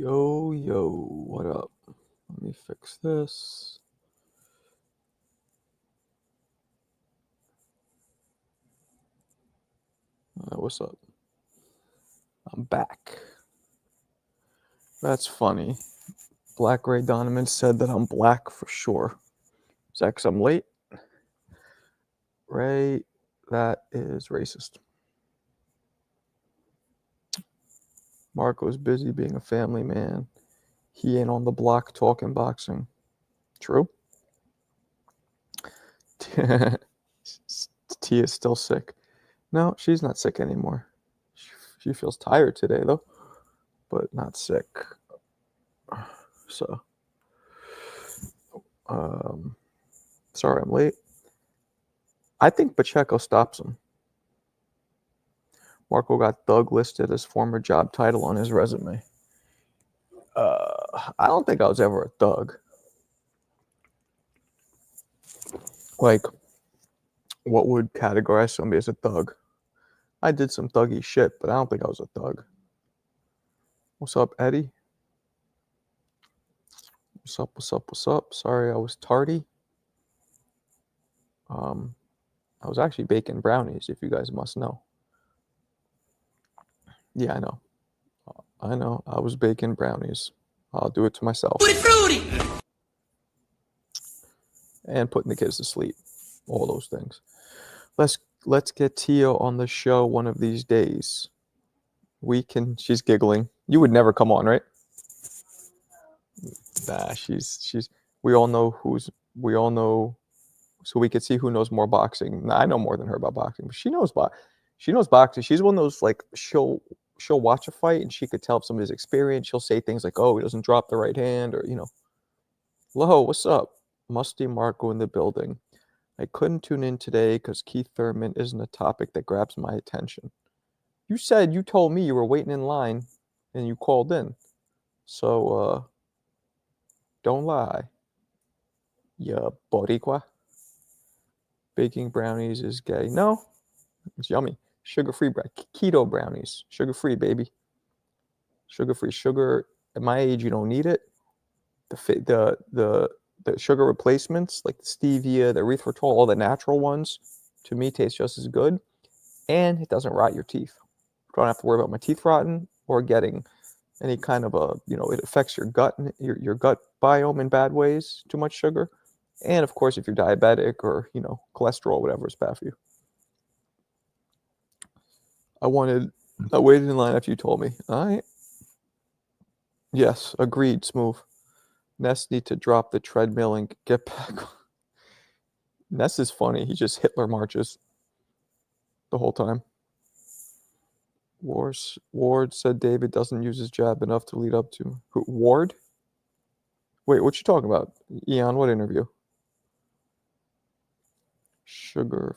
Yo, what up? Let me fix this. What's up? I'm back. That's funny. Black Ray Donovan said that I'm black for sure. Is that because I'm late? Ray, that is racist. Marco's busy being a family man. He ain't on the block talking boxing. True? Tia's still sick. No, she's not sick anymore. She feels tired today, though, but not sick. So, sorry I'm late. I think Pacheco stops him. Marco got thug listed as former job title on his resume. I don't think I was ever a thug. Like, what would categorize somebody as a thug? I did some thuggy shit, but I don't think I was a thug. What's up, Eddie? What's up? Sorry I was tardy. I was actually baking brownies, if you guys must know. Yeah, I know. I was baking brownies. I'll do it to myself. Fruity! And putting the kids to sleep. All those things. Let's get Tia on the show one of these days. She's giggling. You would never come on, right? Nah, she's we all know so we could see who knows more boxing. Nah, I know more than her about boxing, but she knows boxing. She's one of those, like, she'll watch a fight and she could tell if somebody's experienced. She'll say things like, "Oh, he doesn't drop the right hand," or "Lo, what's up? Musty Marco in the building. I couldn't tune in today because Keith Thurman isn't a topic that grabs my attention." You told me you were waiting in line and you called in. So, don't lie. Ya Boricua. Baking brownies is gay. No, it's yummy. Sugar-free keto brownies. Sugar-free, baby. Sugar-free. Sugar, at my age, you don't need it. The sugar replacements, like the stevia, the erythritol, all the natural ones, to me taste just as good. And it doesn't rot your teeth. I don't have to worry about my teeth rotting or getting any kind of it affects your gut, your gut biome in bad ways, too much sugar. And of course, if you're diabetic or, cholesterol, whatever is bad for you. I waited in line after you told me. All right. Yes, agreed, Smooth. Ness need to drop the treadmill and get back. Ness is funny. He just Hitler marches the whole time. Ward said David doesn't use his jab enough to lead up to. Who, Ward? Wait, what you talking about? Eon, what interview? Sugar.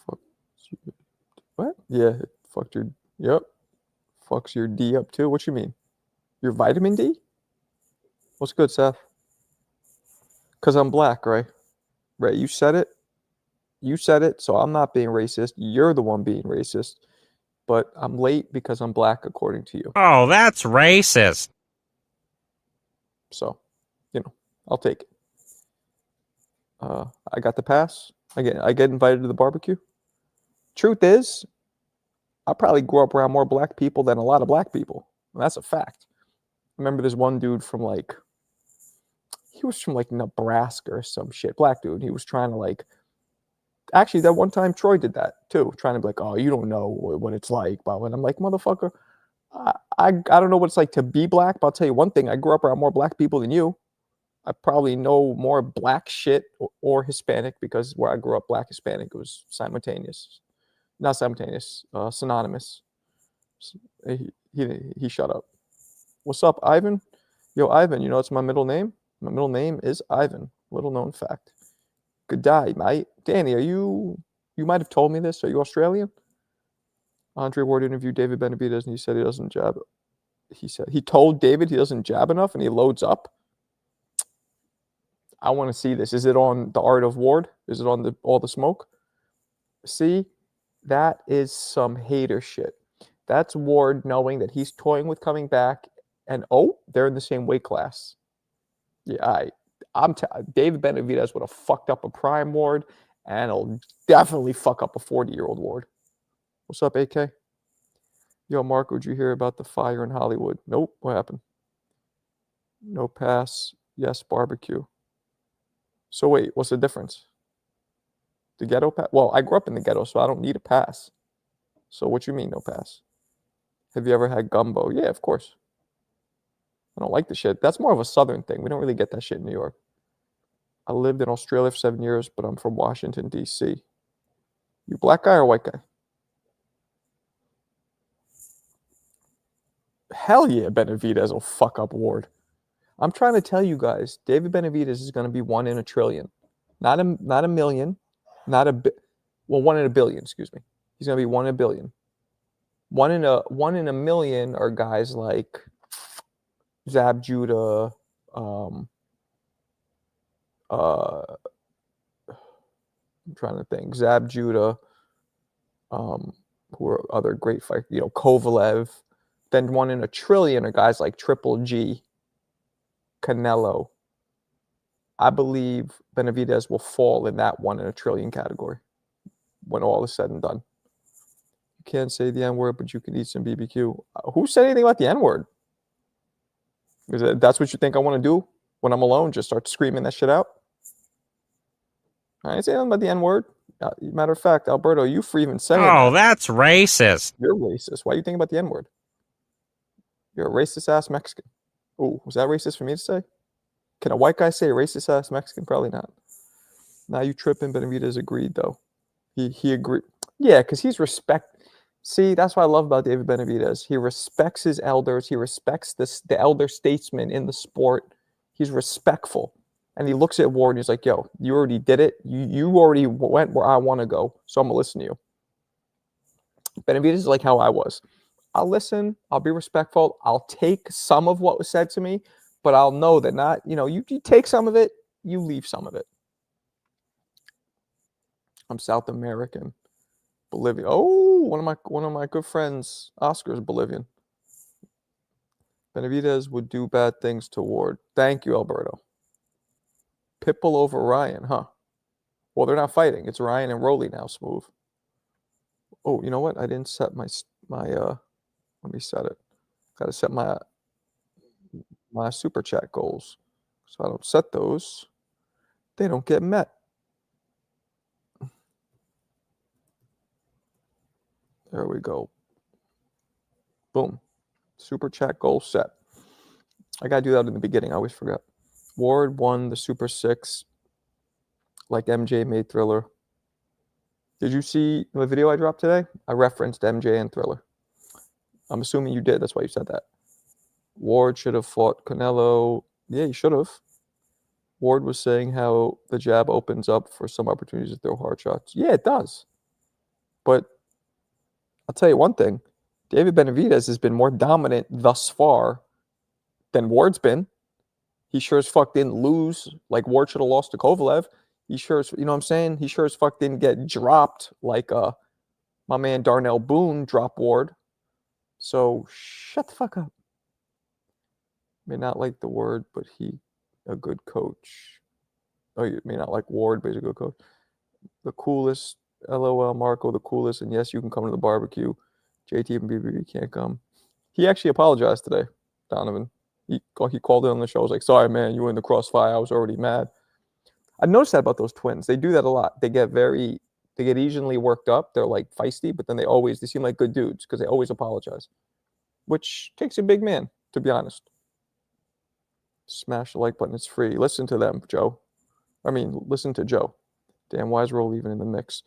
What? Yeah, fucked your. Yep. Fucks your D up too. What you mean? Your vitamin D? What's good, Seth? Because I'm black, right? Right, you said it. You said it, so I'm not being racist. You're the one being racist. But I'm late because I'm black, according to you. Oh, that's racist. So, I'll take it. I got the pass. I get invited to the barbecue. Truth is, I probably grew up around more black people than a lot of black people. And that's a fact. I remember this one dude from he was from Nebraska or some shit. Black dude. He was trying to actually, that one time Troy did that too, trying to be like, "Oh, you don't know what it's like." But when I'm like, "Motherfucker, I don't know what it's like to be black, but I'll tell you one thing, I grew up around more black people than you. I probably know more black shit or Hispanic, because where I grew up, black, Hispanic, it was simultaneous. Not simultaneous, synonymous." He shut up. What's up, Ivan? Yo, Ivan, you know it's my middle name? My middle name is Ivan. Little known fact. Good day, mate. Danny, you might have told me this. Are you Australian? Andre Ward interviewed David Benavidez and he said he doesn't jab. He told David he doesn't jab enough and he loads up. I want to see this. Is it on The Art of Ward? Is it on All the Smoke? See, that is some hater shit. That's Ward knowing that he's toying with coming back And they're in the same weight class. Yeah, David Benavidez would have fucked up a prime Ward, and he'll definitely fuck up a 40-year-old Ward. What's up, AK? Yo, Marco, did you hear about the fire in Hollywood? Nope. What happened? No pass. Yes, barbecue. So wait, what's the difference? The ghetto pass? Well, I grew up in the ghetto, so I don't need a pass. So what you mean, no pass? Have you ever had gumbo? Yeah, of course. I don't like the shit. That's more of a southern thing. We don't really get that shit in New York. I lived in Australia for 7 years, but I'm from Washington, D.C. You black guy or white guy? Hell yeah, Benavidez will fuck up Ward. I'm trying to tell you guys, David Benavidez is going to be 1 in a trillion. Not a million, not a well, 1 in a billion, excuse me. He's going to be 1 in a billion. 1 in a million are guys like Zab Judah, I'm trying to think. Zab Judah, who are other great fighters, Kovalev. Then 1 in a trillion are guys like Triple G, Canelo. I believe Benavidez will fall in that 1 in a trillion category when all is said and done. You can't say the N-word, but you can eat some BBQ. Who said anything about the N-word? That's what you think I want to do when I'm alone? Just start screaming that shit out? I ain't saying nothing about the N-word. Matter of fact, Alberto, you for even saying Oh, that's racist. You're racist. Why do you think about the N-word? You're a racist-ass Mexican. Ooh, was that racist for me to say? Can a white guy say racist-ass Mexican? Probably not. Now you tripping. Benavidez agreed, though. He agreed. Yeah, because he's respect. See, that's what I love about David Benavidez. He respects his elders. He respects the elder statesmen in the sport. He's respectful. And he looks at Ward and he's like, yo, you already did it. You already went where I want to go, so I'm going to listen to you. Benavidez is like how I was. I'll listen. I'll be respectful. I'll take some of what was said to me, but I'll know that not, you take some of it, you leave some of it. I'm South American. Bolivia. Oh, one of my good friends, Oscar, is Bolivian. Benavidez would do bad things to Ward. Thank you, Alberto. Pitbull over Ryan, huh? Well, they're not fighting. It's Ryan and Rolly now, smooth. Oh, you know what? I didn't set my let me set it. Got to set my super chat goals. So I don't set those. They don't get met. There we go. Boom. Super chat goal set. I got to do that in the beginning. I always forget. Ward won the Super 6 like MJ made Thriller. Did you see the video I dropped today? I referenced MJ and Thriller. I'm assuming you did. That's why you said that. Ward should have fought Canelo. Yeah, he should have. Ward was saying how the jab opens up for some opportunities to throw hard shots. Yeah, it does. But I'll tell you one thing. David Benavidez has been more dominant thus far than Ward's been. He sure as fuck didn't lose like Ward should have lost to Kovalev. He sure as, you know what I'm saying? He sure as fuck didn't get dropped like my man Darnell Boone dropped Ward. So shut the fuck up. May not like the word, but he a good coach. Oh, you may not like Ward, but he's a good coach. The coolest, LOL Marco, the coolest, and yes, you can come to the barbecue. JT and BBB can't come. He actually apologized today, Donovan. He called in on the show. I was like, sorry, man, you were in the crossfire. I was already mad. I noticed that about those twins. They do that a lot. They get easily worked up. They're like feisty, but then they seem like good dudes because they always apologize, which takes a big man, to be honest. Smash the like button. It's free. Listen to them, Joe. Listen to Joe. Damn, why is Roll even in the mix?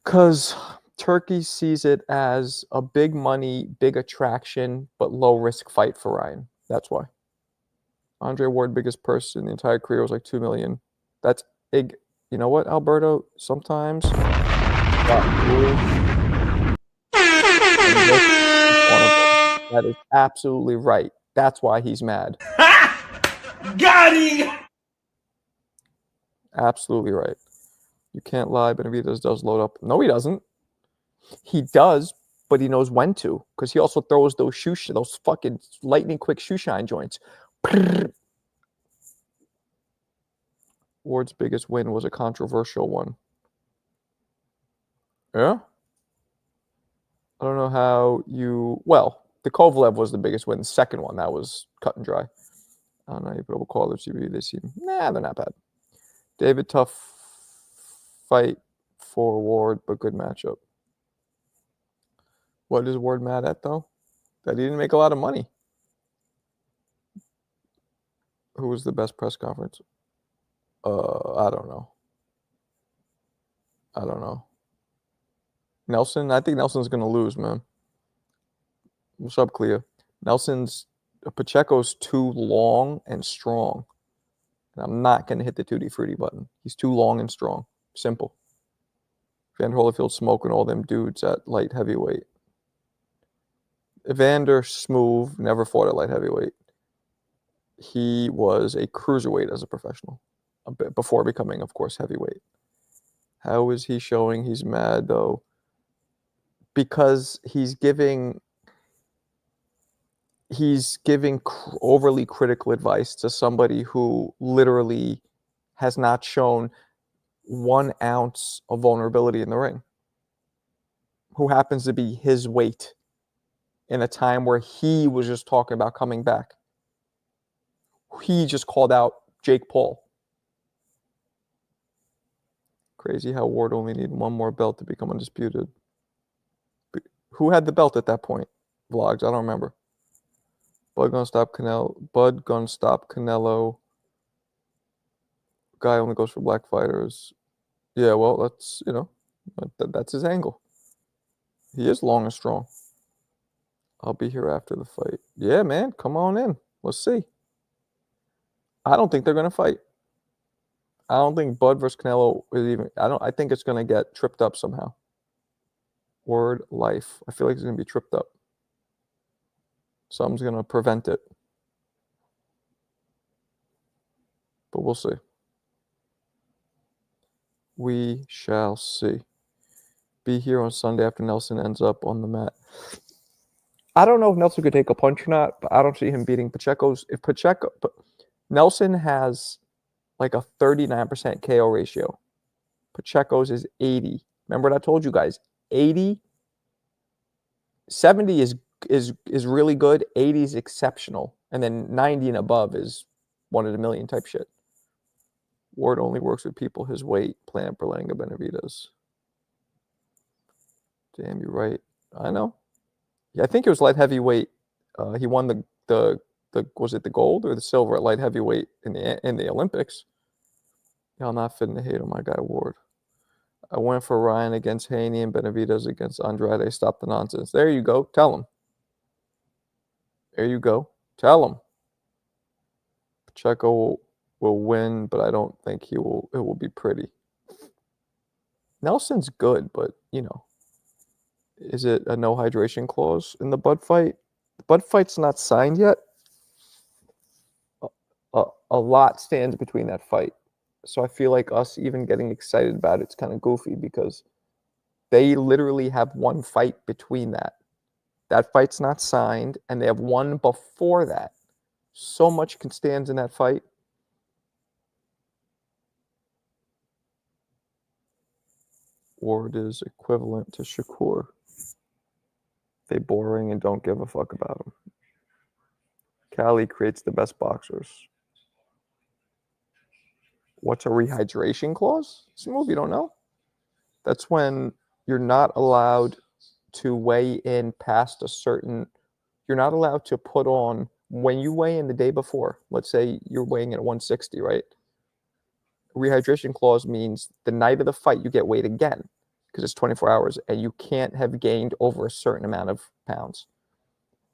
Because Turkey sees it as a big money, big attraction, but low risk fight for Ryan. That's why. Andre Ward, biggest purse in the entire career was like $2 million. That's big. You know what, Alberto? Sometimes that is absolutely right. That's why he's mad. Got him! Absolutely right. You can't lie. Benavidez does load up. No, he doesn't. He does, but he knows when to, because he also throws those fucking lightning quick shoe shine joints. Ward's biggest win was a controversial one. Yeah? I don't know how you... Well, the Kovalev was the biggest win. The second one, that was cut and dry. I don't know how you put up a caller CB. They seem... Nah, they're not bad. David, tough fight for Ward, but good matchup. What is Ward mad at, though? That he didn't make a lot of money. Who was the best press conference? I don't know. Nelson? I think Nelson's going to lose, man. What's up, Clea? Pacheco's too long and strong. And I'm not going to hit the Tutti Frutti button. He's too long and strong. Simple. Evander Holyfield smoking all them dudes at light heavyweight. Evander Smooth never fought at light heavyweight. He was a cruiserweight as a professional, a bit before becoming, of course, heavyweight. How is he showing he's mad, though? Because he's giving overly critical advice to somebody who literally has not shown 1 ounce of vulnerability in the ring, who happens to be his weight in a time where he was just talking about coming back. He just called out Jake Paul. Crazy how Ward only needed 1 more belt to become undisputed. Who had the belt at that point? Vlogs, I don't remember. Bud gonna stop Canelo. Guy only goes for black fighters. Yeah, well, that's, that's his angle. He is long and strong. I'll be here after the fight. Yeah, man, come on in. Let's see. I don't think they're gonna fight. I don't think Bud versus Canelo is even. I think it's gonna get tripped up somehow. Word life. I feel like it's gonna be tripped up. Something's gonna prevent it. But we'll see. We shall see. Be here on Sunday after Nelson ends up on the mat. I don't know if Nelson could take a punch or not, but I don't see him beating Pacheco's. Nelson has like a 39% KO ratio. Pacheco's is 80. Remember what I told you guys? 80, 70 is really good. 80 is exceptional. And then 90 and above is 1 in a million type shit. Ward only works with people his weight. Plant Berlanga Benavides. Damn, you're right. I know. Yeah, I think it was light heavyweight. He won the was it the gold or the silver at light heavyweight in the Olympics. Y'all not fitting to hate on my guy Ward. I went for Ryan against Haney and Benavides against Andrade. Stop the nonsense. There you go. Tell him. There you go. Tell him. Pacheco will win, but I don't think it will be pretty. Nelson's good, but is it a no hydration clause in the Bud fight? The Bud fight's not signed yet. A lot stands between that fight. So I feel like us even getting excited about it's kind of goofy because they literally have 1 fight between that. That fight's not signed, and they have 1 before that. So much can stand in that fight. Ward is equivalent to Shakur. They boring and don't give a fuck about him. Cali creates the best boxers. What's a rehydration clause? Smooth, you don't know? That's when you're not allowed to weigh in past a certain... You're not allowed to put on... When you weigh in the day before, let's say you're weighing at 160, right? Rehydration clause means the night of the fight you get weighed again because it's 24 hours and you can't have gained over a certain amount of pounds.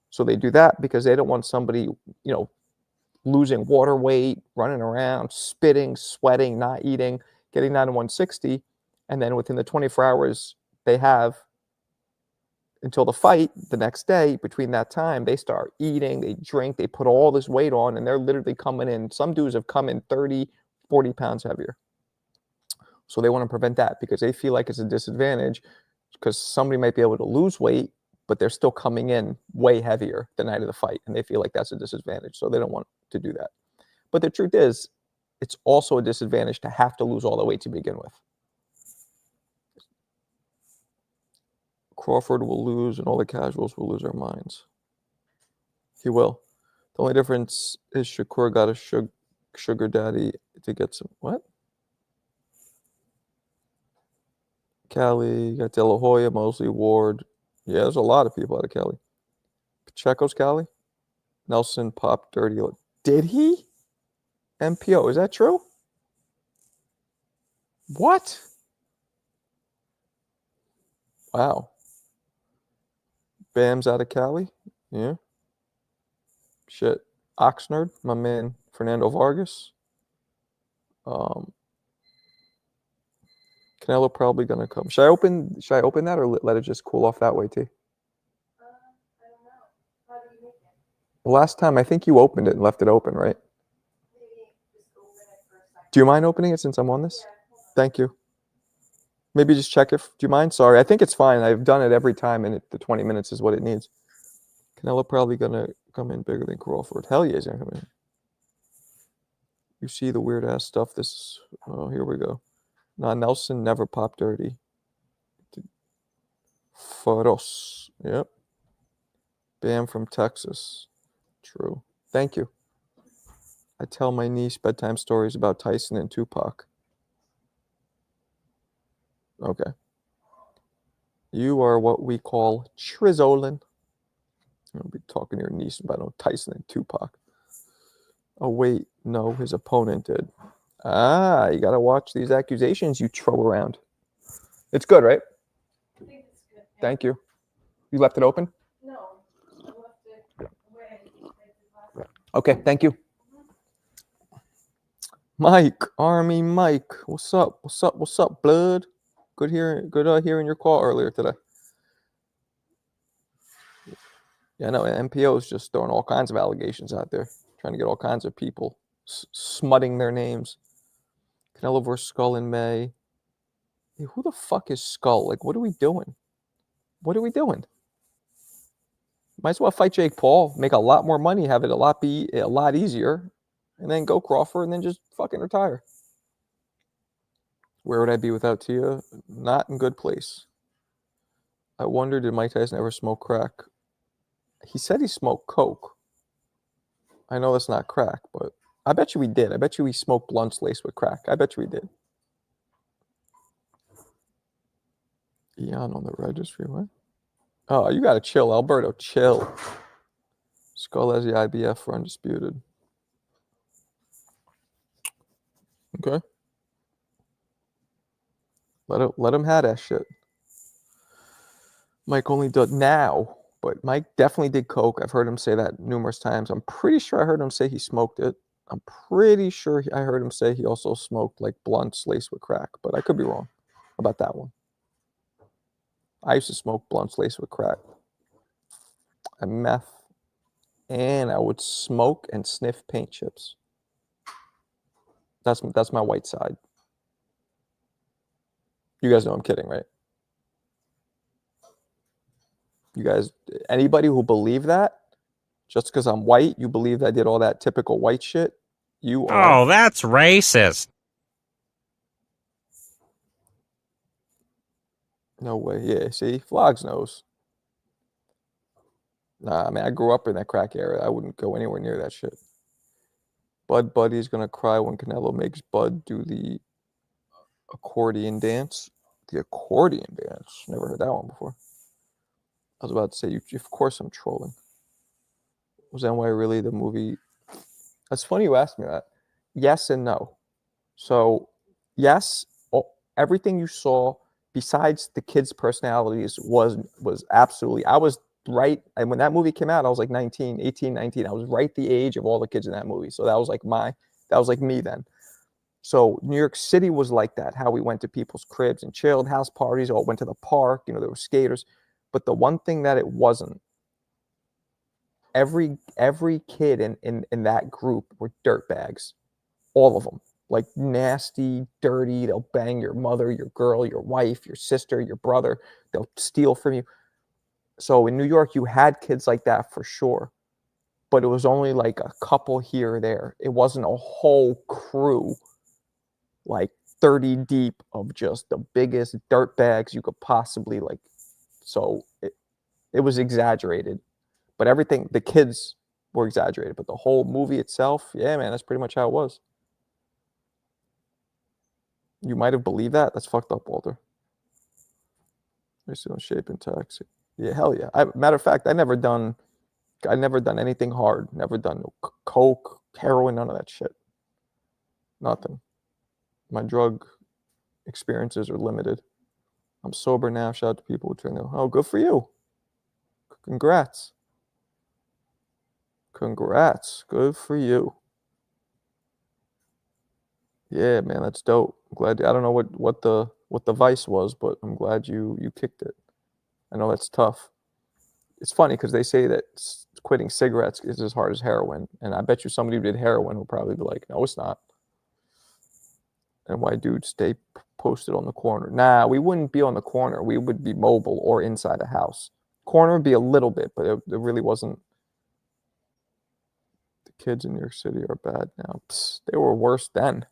So they do that because they don't want somebody, losing water weight, running around, spitting, sweating, not eating, getting down to 160. And then within the 24 hours they have until the fight the next day, between that time, they start eating, they drink, they put all this weight on, and they're literally coming in. Some dudes have come in 30, 40 pounds heavier. So they want to prevent that because they feel like it's a disadvantage because somebody might be able to lose weight but they're still coming in way heavier the night of the fight, and they feel like that's a disadvantage, so they don't want to do that. But the truth is, it's also a disadvantage to have to lose all the weight to begin with. Crawford will lose, and all the casuals will lose their minds. He will. The only difference is Shakur got a sugar daddy to get some. What? Cali, got De La Hoya, Mosley, Ward. Yeah, there's a lot of people out of Cali. Pacheco's Cali. Nelson popped dirty. Did he? MPO, is that true? What? Wow. Bam's out of Cali. Yeah. Shit. Oxnard, my man Fernando Vargas. Canelo probably gonna come. Should I open that or let it just cool off that way, T? I don't know. How do you make it? Last time I think you opened it and left it open, right? Maybe just open it for a second. Do you mind opening it since I'm on this? Yeah, hold on. Thank you. Maybe just check if. Do you mind? Sorry, I think it's fine. I've done it every time, and the 20 minutes is what it needs. Canelo probably gonna come in bigger than Crawford. Hell yeah, he's gonna come in. You see the weird ass stuff. Oh, here we go. Nah, Nelson never popped dirty. Faros. Yep. Bam from Texas. True. Thank you. I tell my niece bedtime stories about Tyson and Tupac. Okay. You are what we call Trizolin. I'll be talking to your niece about Tyson and Tupac. Oh, wait. No, his opponent did. Ah, you got to watch these accusations you throw around. It's good, right? I think it's good. Yeah. Thank you. You left it open? No, I left it away. Okay, thank you. Mike, Army Mike. What's up? What's up? What's up, blood? Good hearing your call earlier today. Yeah, no, MPO is just throwing all kinds of allegations out there, trying to get all kinds of people smutting their names. Canelo versus Skull in May. Hey, who the fuck is Skull? Like, what are we doing? What are we doing? Might as well fight Jake Paul, make a lot more money, have it a lot easier, and then go Crawford and then just fucking retire. Where would I be without Tia? Not in good place. I wonder, did Mike Tyson ever smoke crack? He said he smoked coke. I know that's not crack, but I bet you we did. I bet you we smoked blunts laced with crack. I bet you we did. Eon on the registry, what? Oh, you gotta chill, Alberto. Chill. Skull has the IBF for undisputed. Okay. Let him have that shit. Mike only does now, but Mike definitely did coke. I've heard him say that numerous times. I'm pretty sure I heard him say he smoked it. I'm pretty sure I heard him say he also smoked like blunts laced with crack, but I could be wrong about that one. I used to smoke blunts laced with crack and meth, and I would smoke and sniff paint chips. That's my white side. You guys know I'm kidding, right? You guys, anybody who believe that, just because I'm white, you believe that I did all that typical white shit, you are. Oh, that's racist. No way. Yeah, see? Flogs knows. Nah, man, I grew up in that crack era. I wouldn't go anywhere near that shit. Bud Buddy's going to cry when Canelo makes Bud do the accordion dance. The accordion dance. Never heard that one before. I was about to say, of course I'm trolling. Was NY really the movie? That's funny you asked me that. Yes and no. So, yes, everything you saw besides the kids' personalities was absolutely. I was right. And when that movie came out, I was like 19, 18, 19. I was right the age of all the kids in that movie. So that was like me then. So New York City was like that, how we went to people's cribs and chilled, house parties, all went to the park, there were skaters. But the one thing that it wasn't, every kid in that group were dirtbags. All of them. Like nasty, dirty, they'll bang your mother, your girl, your wife, your sister, your brother. They'll steal from you. So in New York, you had kids like that for sure, but it was only like a couple here or there. It wasn't a whole crew, like 30 deep of just the biggest dirt bags you could possibly like. So it was exaggerated, but everything, the kids were exaggerated, but the whole movie itself, yeah, man, that's pretty much how it was. You might have believed that. That's fucked up, Walter. They're still in shape and taxi. Yeah, hell yeah. Matter of fact, I never done anything hard. Never done no coke, heroin, none of that shit. Nothing. My drug experiences are limited. I'm sober now. Shout out to people who turn their. Oh, good for you. Congrats. Congrats. Good for you. Yeah, man, that's dope. I'm glad. I don't know what the vice was, but I'm glad you kicked it. I know that's tough. It's funny because they say that quitting cigarettes is as hard as heroin, and I bet you somebody who did heroin will probably be like, "No, it's not." And why dudes stay posted on the corner? Nah, we wouldn't be on the corner. We would be mobile or inside a house. Corner would be a little bit, but it really wasn't. The kids in New York City are bad now. Psst, they were worse then.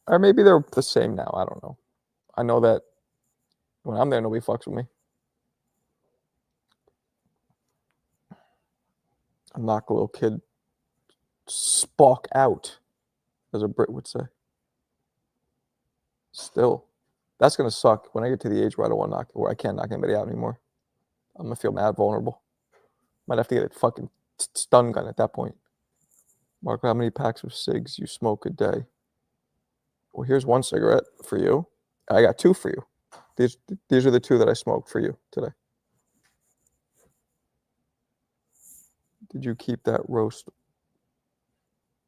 Or maybe they're the same now. I don't know. I know that when I'm there, nobody fucks with me. I knock a little kid spock out, as a Brit would say. Still, that's gonna suck when I get to the age where I don't want to where I can't knock anybody out anymore. I'm gonna feel mad vulnerable. Might have to get a fucking stun gun at that point. Marco, how many packs of cigs you smoke a day? Well, here's one cigarette for you. I got two for you. These are the two that I smoked for you today. Did you keep that roast?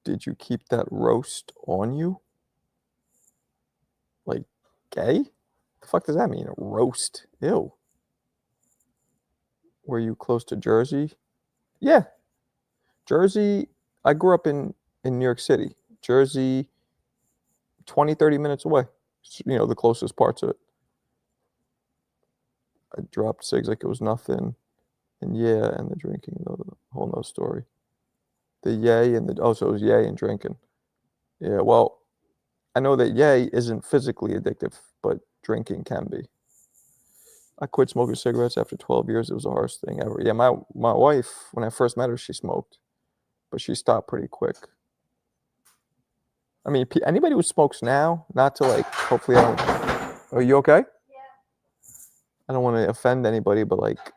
Did you keep that roast on you? Like gay? The fuck does that mean? A roast? Ew. Were you close to Jersey? Yeah. Jersey, I grew up in New York City. Jersey, 20, 30 minutes away. You know, the closest parts of it. I dropped cigs like it was nothing. And yeah, and the drinking, the whole no story. The yay and the, oh, so it was yay and drinking. Yeah, well, I know that yay isn't physically addictive, but drinking can be. I quit smoking cigarettes after 12 years. It was the hardest thing ever. Yeah, my wife, when I first met her, she smoked, but she stopped pretty quick. I mean, anybody who smokes now, not to like, hopefully I don't. Are you okay? Yeah. I don't want to offend anybody, but like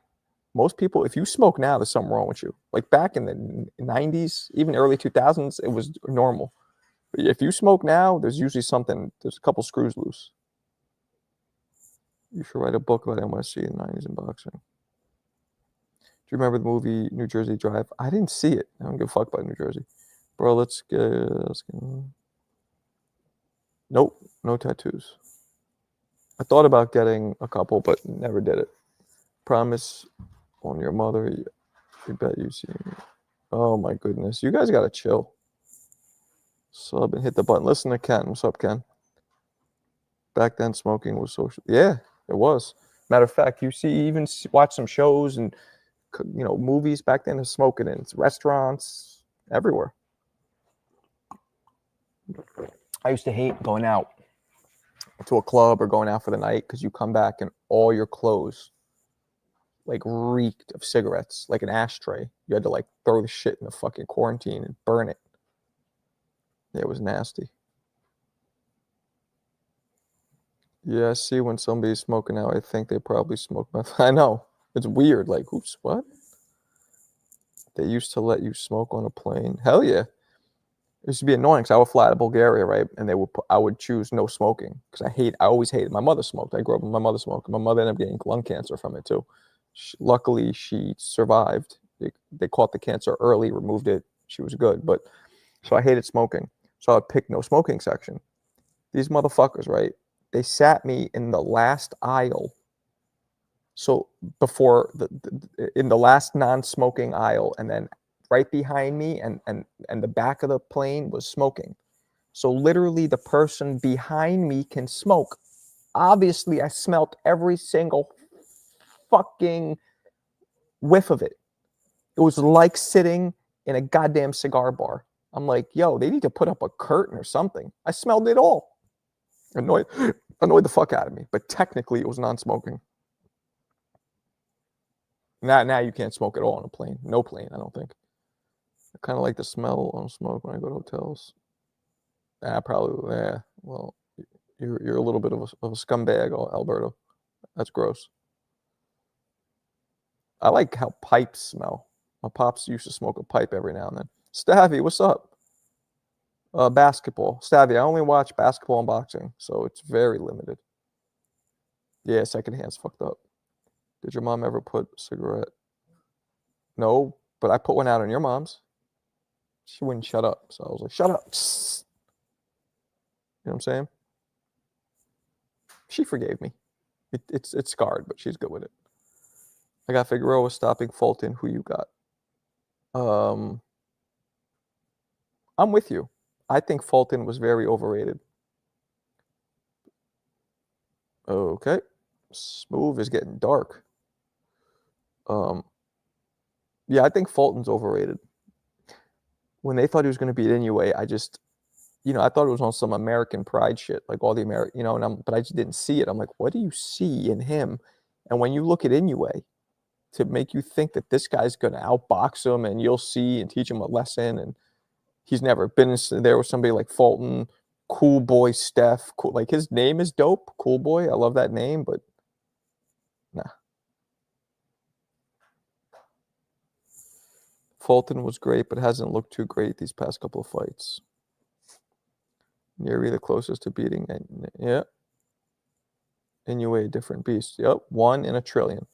most people, if you smoke now, there's something wrong with you. Like back in the 90s, even early 2000s, it was normal. But if you smoke now, there's usually something, there's a couple screws loose. You should write a book about NYC in the 90s and boxing. Do you remember the movie New Jersey Drive? I didn't see it. I don't give a fuck about New Jersey. Bro, let's get. Nope, no tattoos. I thought about getting a couple, but never did it. Promise on your mother. You bet you see me. Oh my goodness. You guys gotta chill. Sub and hit the button. Listen to Ken. What's up, Ken? Back then, smoking was social. Yeah, it was. Matter of fact, you see, even watch some shows and movies back then. There's smoking in restaurants everywhere. I used to hate going out to a club or going out for the night because you come back and all your clothes like reeked of cigarettes, like an ashtray. You had to like throw the shit in the fucking quarantine and burn it. Yeah, it was nasty. Yeah, I see when somebody's smoking out, I think they probably smoke meth. I know. It's weird. Like, oops, what? They used to let you smoke on a plane. Hell yeah. It used to be annoying because I would fly to Bulgaria, right? And I would choose no smoking because I always hated. My mother smoked. I grew up with my mother smoking. My mother ended up getting lung cancer from it too. Luckily, she survived. They caught the cancer early, removed it. She was good. But so I hated smoking. So I would pick no smoking section. These motherfuckers, right? They sat me in the last aisle. So before in the last non-smoking aisle, and then right behind me and the back of the plane was smoking. So literally the person behind me can smoke. Obviously, I smelt every single fucking whiff of it. It was like sitting in a goddamn cigar bar. I'm like, yo, they need to put up a curtain or something. I smelled it all. Annoyed the fuck out of me. But technically, it was non-smoking. Now you can't smoke at all on a plane. No plane, I don't think. I kind of like the smell on smoke when I go to hotels. Probably. Yeah. Well, you're a little bit of a scumbag, Alberto. That's gross. I like how pipes smell. My pops used to smoke a pipe every now and then. Stavy, what's up? Basketball. Stavy, I only watch basketball and boxing, so it's very limited. Yeah, secondhand's fucked up. Did your mom ever put a cigarette? No, but I put one out on your mom's. She wouldn't shut up, so I was like, shut up. You know what I'm saying? She forgave me. It's scarred, but she's good with it. I got Figueroa stopping Fulton. Who you got? I'm with you. I think Fulton was very overrated. Okay. Smooth is getting dark. Yeah, I think Fulton's overrated. When they thought he was going to beat Inoue, I just, I thought it was on some American pride shit, like all the American, but I just didn't see it. I'm like, what do you see in him? And when you look at Inoue, to make you think that this guy's going to outbox him and you'll see and teach him a lesson, and he's never been there with somebody like Fulton, Cool Boy Steph, cool, like his name is dope, Cool Boy. I love that name, but nah. Fulton was great, but hasn't looked too great these past couple of fights. Neary the closest to beating, yeah. Inoue, a different beast. Yep, 1 in a trillion.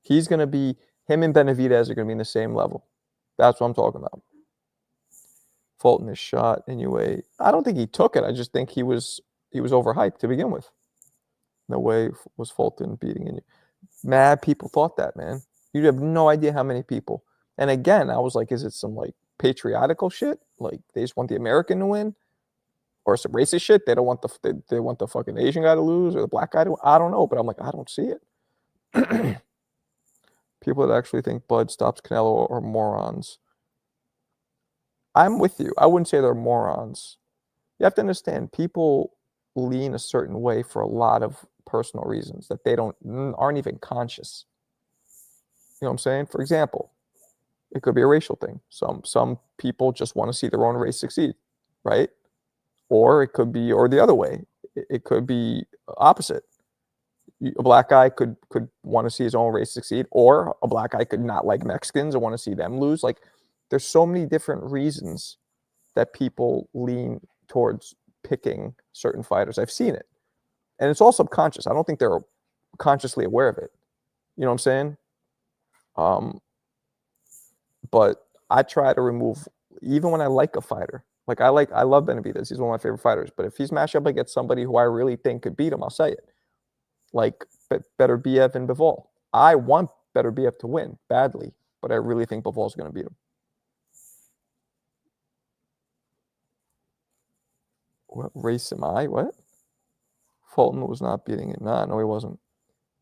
He's going to be, him and Benavidez are going to be in the same level. That's what I'm talking about. Fulton is shot Inoue. I don't think he took it. I just think he was overhyped to begin with. No way was Fulton beating Inoue. Mad people thought that, man. You have no idea how many people. And again, I was like, is it some like patriotical shit? Like they just want the American to win? Or some racist shit? They don't want they want the fucking Asian guy to lose or the black guy to win? I don't know, but I'm like, I don't see it. People that actually think Bud stops Canelo are morons. I'm with you. I wouldn't say they're morons. You have to understand, people lean a certain way for a lot of personal reasons that they aren't even conscious. You know what I'm saying? For example, it could be a racial thing. Some people just want to see their own race succeed, right? Or it could be, or the other way. It could be opposite. A black guy could want to see his own race succeed, or a black guy could not like Mexicans and want to see them lose. Like, there's so many different reasons that people lean towards picking certain fighters. I've seen it. And it's all subconscious. I don't think they're consciously aware of it. You know what I'm saying? But I try to remove, even when I like a fighter, like I love Benavidez. He's one of my favorite fighters. But if he's matched up against somebody who I really think could beat him, I'll say it. Like better BF and Bivol. I want better BF to win badly, but I really think Bivol's going to beat him. What race am I? What? Fulton was not beating it. Nah, no, he wasn't.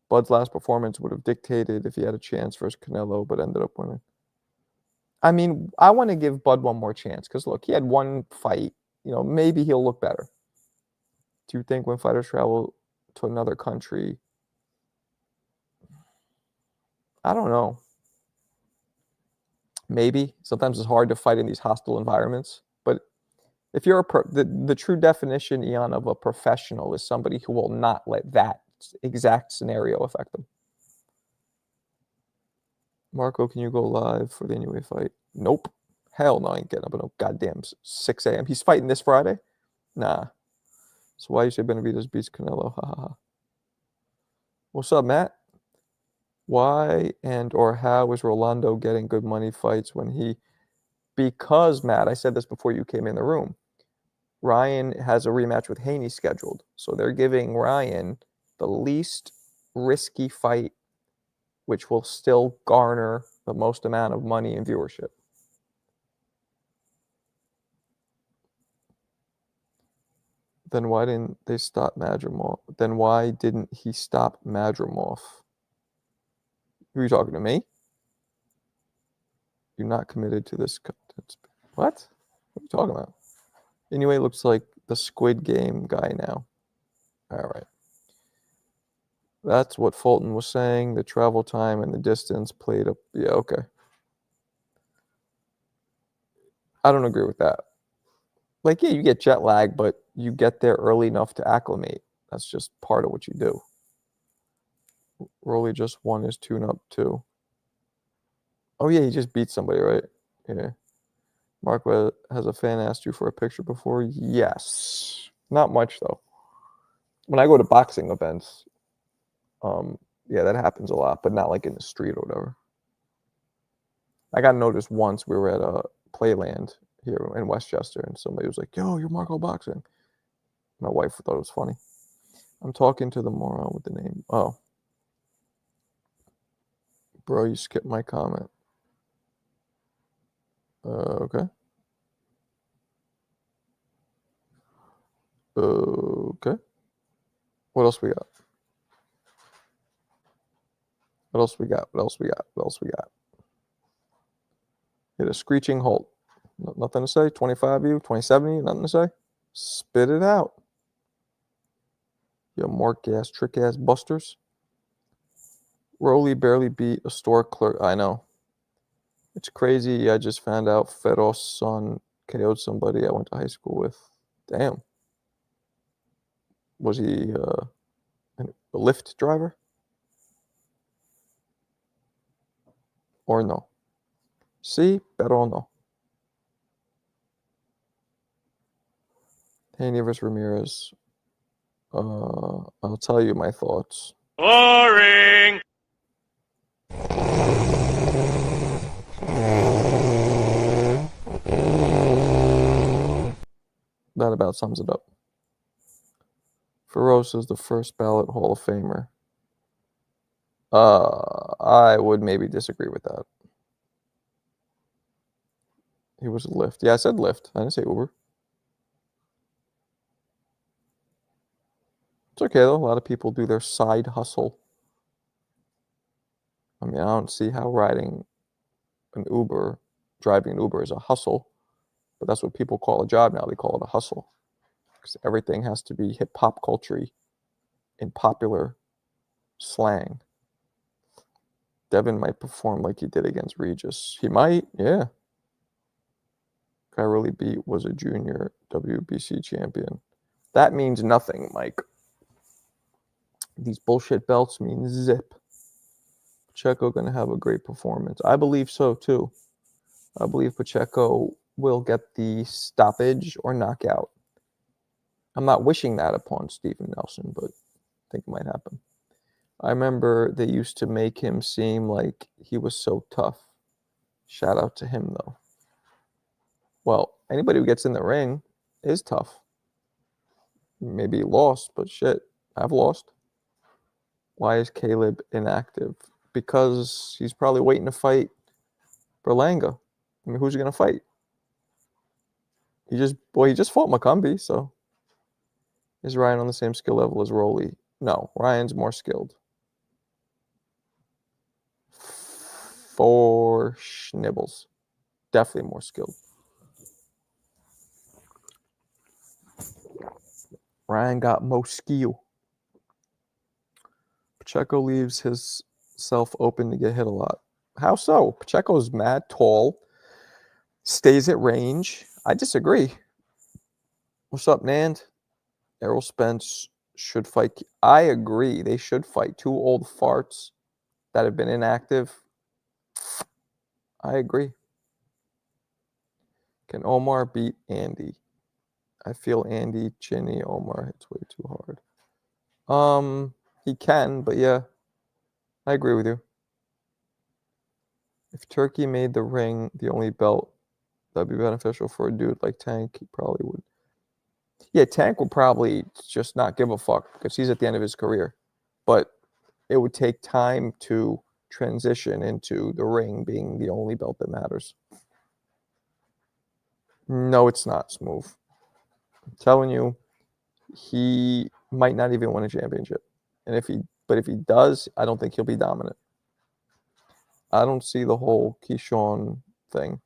Bud's last performance would have dictated if he had a chance versus Canelo, but ended up winning. I mean, I want to give Bud one more chance because, look, he had one fight. Maybe he'll look better. Do you think when fighters travel to another country, I don't know. Maybe. Sometimes it's hard to fight in these hostile environments. But if you're the true definition, Ian, of a professional is somebody who will not let that exact scenario affect them. Marco, can you go live for the Inoue fight? Nope. Hell no, I ain't getting up at no goddamn 6 a.m. He's fighting this Friday? Nah. So why you say Benavidez beats Canelo? Ha ha ha. What's up, Matt? Why and or how is Rolando getting good money fights when he... Because, Matt, I said this before you came in the room. Ryan has a rematch with Haney scheduled. So they're giving Ryan the least risky fight, which will still garner the most amount of money and viewership. Then why didn't they stop Madrimov? Then why didn't he stop Madrimov? Who are you talking to, me? You're not committed to this content. What? What are you talking about? Anyway, looks like the Squid Game guy now. All right. That's what Fulton was saying. The travel time and the distance played up. Yeah, okay. I don't agree with that. Like, yeah, you get jet lag, but you get there early enough to acclimate. That's just part of what you do. Rolly just won his tune-up too. Oh yeah, he just beat somebody, right? Yeah. Mark, has a fan asked you for a picture before? Yes. Not much though. When I go to boxing events, yeah, that happens a lot, but not like in the street or whatever. I got noticed once. We were at a Playland here in Westchester, and somebody was like, "Yo, you're Marco Boxing." My wife thought it was funny. I'm talking to the moron with the name. Oh, bro, you skipped my comment. Okay. Okay. What else we got? What else we got? What else we got? What else we got? Hit a screeching halt. Nothing to say. 25 you, 27 nothing to say. Spit it out. You mark ass, trick ass busters. Rolly barely beat a store clerk. I know. It's crazy. I just found out Fedo's son KO'd somebody I went to high school with. Damn. Was he a Lyft driver? Or no? See? Pero no. Haney vs. Ramirez. I'll tell you my thoughts. Boring. That about sums it up. Feroz is the first ballot Hall of Famer. I would maybe disagree with that. He was a Lyft. Yeah, I said Lyft. I didn't say Uber. It's okay though. A lot of people do their side hustle. I mean, I don't see how driving an Uber is a hustle, but that's what people call a job now. They call it a hustle because everything has to be hip hop culture in popular slang. Devin might perform like he did against Regis. He might, yeah. Guy really beat was a junior WBC champion. That means nothing, Mike. These bullshit belts mean zip. Pacheco going to have a great performance. I believe so too. I believe Pacheco will get the stoppage or knockout. I'm not wishing that upon Steven Nelson, but I think it might happen. I remember they used to make him seem like he was so tough. Shout out to him though. Well, anybody who gets in the ring is tough. Maybe he lost, but shit, I've lost. Why is Caleb inactive? Because he's probably waiting to fight Berlanga. I mean, who's he gonna fight? He just fought Macumbi, so is Ryan on the same skill level as Rolly? No, Ryan's more skilled. For Schnibbles. Definitely more skilled. Ryan got most skill. Pacheco leaves his self open to get hit a lot. How so? Pacheco's mad tall, stays at range. I disagree. What's up, Nand? Errol Spence should fight. I agree. They should fight. Two old farts that have been inactive. I agree. Can Omar beat Andy? I feel Andy, Chinny, Omar hits way too hard. He can, but yeah, I agree with you. If Turkey made the ring the only belt, that'd be beneficial for a dude like Tank. He probably would. Yeah, Tank would probably just not give a fuck because he's at the end of his career. But it would take time to transition into the ring being the only belt that matters. No, it's not smooth. I'm telling you, he might not even win a championship. And if he does, I don't think he'll be dominant. I don't see the whole Keyshawn thing.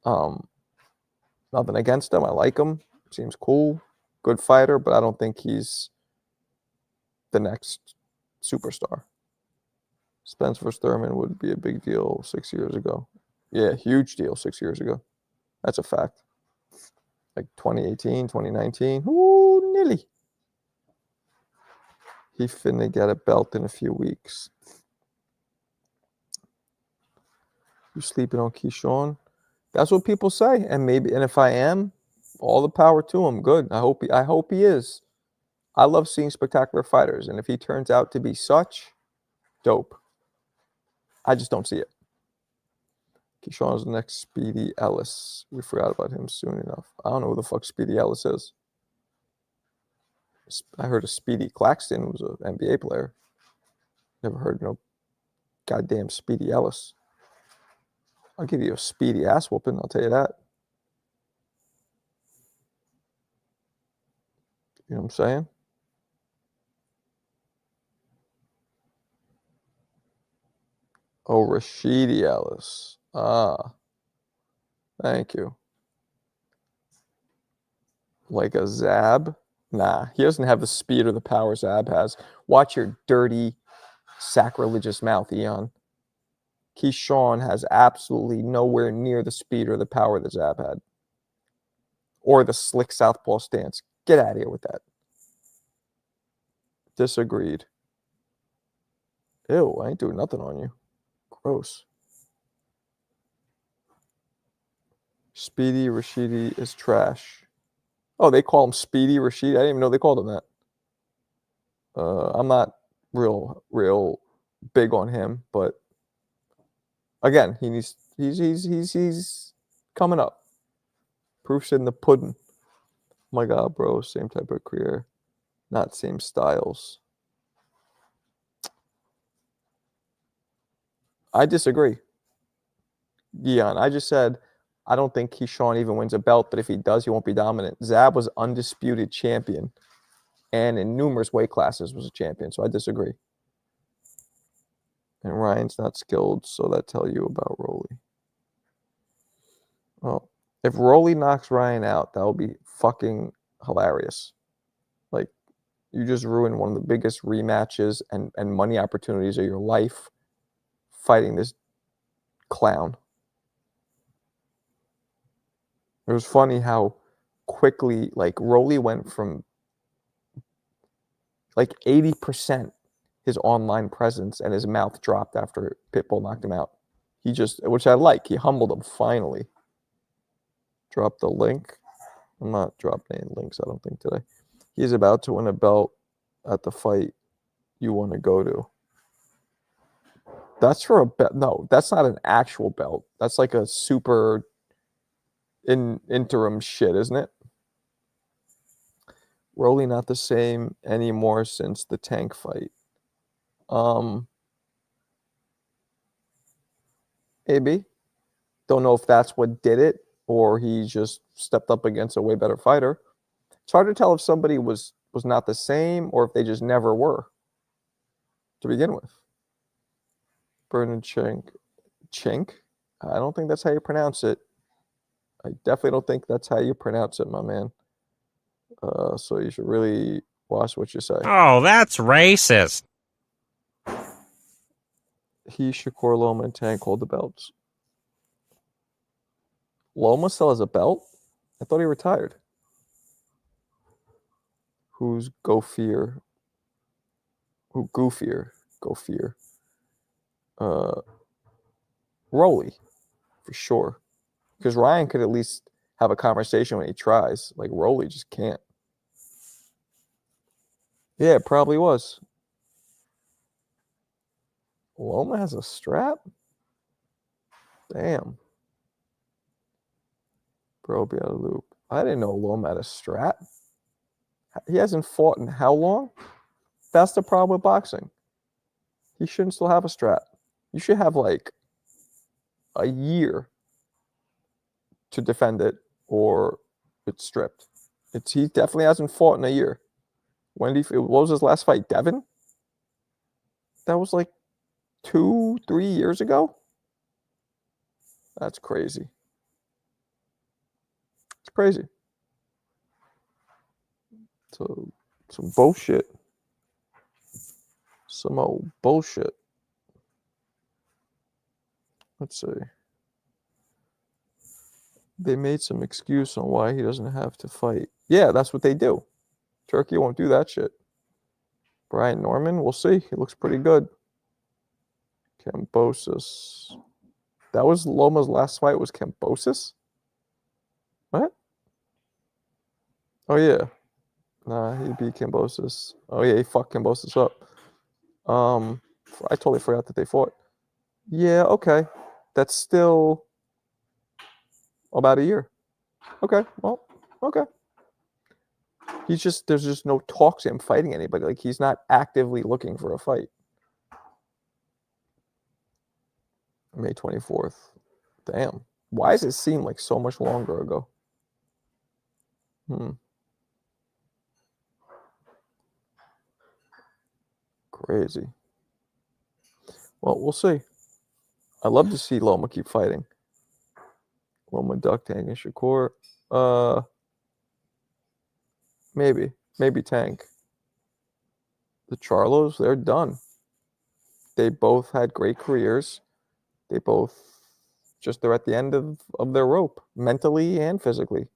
Nothing against him. I like him. Seems cool. Good fighter, but I don't think he's the next superstar. Spence versus Thurman would be a big deal 6 years ago. Yeah, huge deal 6 years ago. That's a fact. Like 2018, 2019. Ooh, nearly. He finna get a belt in a few weeks. You sleeping on Keyshawn? That's what people say. And if I am, all the power to him. Good. I hope he is. I love seeing spectacular fighters, and if he turns out to be such, dope. I just don't see it. Keyshawn's the next Speedy Ellis. We forgot about him soon enough. I don't know who the fuck Speedy Ellis is. I heard of Speedy Claxton was an NBA player. Never heard no goddamn Speedy Ellis. I'll give you a speedy ass whooping, I'll tell you that. You know what I'm saying? Oh, Rashidi Ellis. Ah. Thank you. Like a Zab? Nah, he doesn't have the speed or the power Zab has. Watch your dirty, sacrilegious mouth, Eon. Keyshawn has absolutely nowhere near the speed or the power that Zab had. Or the slick southpaw stance. Get out of here with that. Disagreed. Ew, I ain't doing nothing on you. Gross. Speedy Rashidi is trash. Oh, they call him Speedy Rashidi? I didn't even know they called him that. I'm not real big on him, but again, he's coming up. Proof's in the pudding. My God, bro, same type of career, not same styles. I disagree. Eon, I just said I don't think Keyshawn even wins a belt, but if he does, he won't be dominant. Zab was undisputed champion, and in numerous weight classes was a champion, so I disagree. And Ryan's not skilled, so that tell you about Rolly. Well, if Rolly knocks Ryan out, that will be fucking hilarious. Like, you just ruined one of the biggest rematches and money opportunities of your life fighting this clown. It was funny how quickly, like, Rolly went from like 80% his online presence, and his mouth dropped after Pitbull knocked him out. He just, which I like, he humbled him finally. Drop the link. I'm not dropping any links, I don't think, today. He's about to win a belt at the fight you want to go to. That's for a belt. No, that's not an actual belt. That's like a super interim shit, isn't it? Rolly not the same anymore since the Tank fight. Maybe. Don't know if that's what did it or he just stepped up against a way better fighter. It's hard to tell if somebody was not the same or if they just never were to begin with. Bernard Chink. Chink? I don't think that's how you pronounce it. I definitely don't think that's how you pronounce it, my man. So you should really watch what you say. Oh, that's racist. He, Shakur, Loma, and Tank hold the belts. Loma still has a belt? I thought he retired. Who's Goofier? Who goofier? Goofier. Rolly, for sure. Because Ryan could at least have a conversation when he tries. Like, Rolly just can't. Yeah, it probably was. Loma has a strap? Damn. Bro, be out of the loop. I didn't know Loma had a strap. He hasn't fought in how long? That's the problem with boxing. He shouldn't still have a strap. You should have like a year to defend it or it's stripped. He definitely hasn't fought in a year. What was his last fight? Devin? That was like 2-3 years ago? That's crazy. It's crazy. So some bullshit. Some old bullshit. Let's see. They made some excuse on why he doesn't have to fight. Yeah, that's what they do. Turkey won't do that shit. Brian Norman, we'll see. He looks pretty good. Kambosos. That was Loma's last fight was Kambosos? What? Oh, yeah. Nah, he beat Kambosos. Oh, yeah, he fucked Kambosos up. I totally forgot that they fought. Yeah, okay. That's still about a year. Okay, well, okay. There's just no talks of him fighting anybody. Like, he's not actively looking for a fight. May 24th. Damn. Why does it seem like so much longer ago? Crazy. Well, we'll see. I'd love to see Loma keep fighting. Loma, Duck, Tank, and Shakur. Maybe Tank. The Charlos, they're done. They both had great careers. They both they're at the end of their rope, mentally and physically.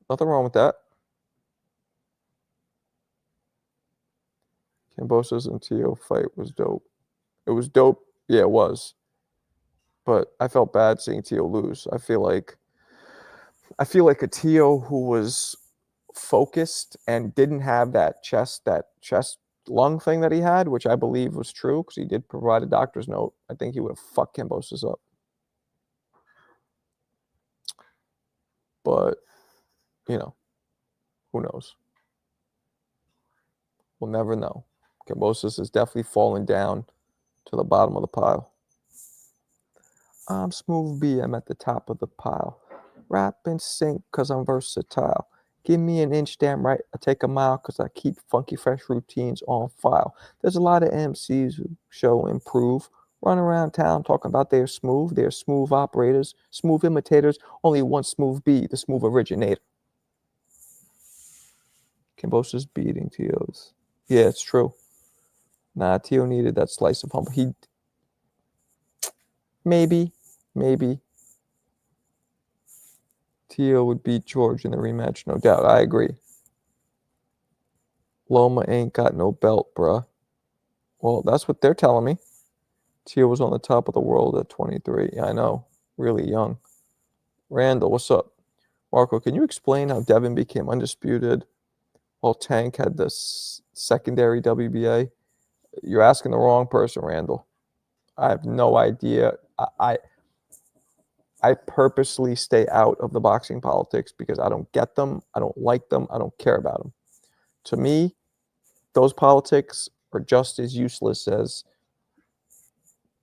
Nothing wrong with that. Kambosos and Tio fight was dope. It was dope. Yeah, it was. But I felt bad seeing Tio lose. I feel like a Tio who was focused and didn't have that chest lung thing that he had, which I believe was true because he did provide a doctor's note. I think he would have fucked Kambosos up. But, who knows? We'll never know. Kambosos is definitely falling down to the bottom of the pile. I'm Smooth B. I'm at the top of the pile. Rap and sink because I'm versatile. Give me an inch, damn right, I take a mile because I keep funky fresh routines on file. There's a lot of MCs who show improve. Run around town talking about they're smooth operators, smooth imitators, only one Smooth B, the smooth originator. Kambosos beating Tio's. Yeah, it's true. Nah, Tio needed that slice of humble. Maybe. Tio would beat George in the rematch, no doubt. I agree. Loma ain't got no belt, bruh. Well, that's what they're telling me. Tio was on the top of the world at 23. Yeah, I know. Really young. Randall, what's up? Marco, can you explain how Devin became undisputed while Tank had the secondary WBA? You're asking the wrong person, Randall. I have no idea. I purposely stay out of the boxing politics because I don't get them. I don't like them. I don't care about them. To me, those politics are just as useless as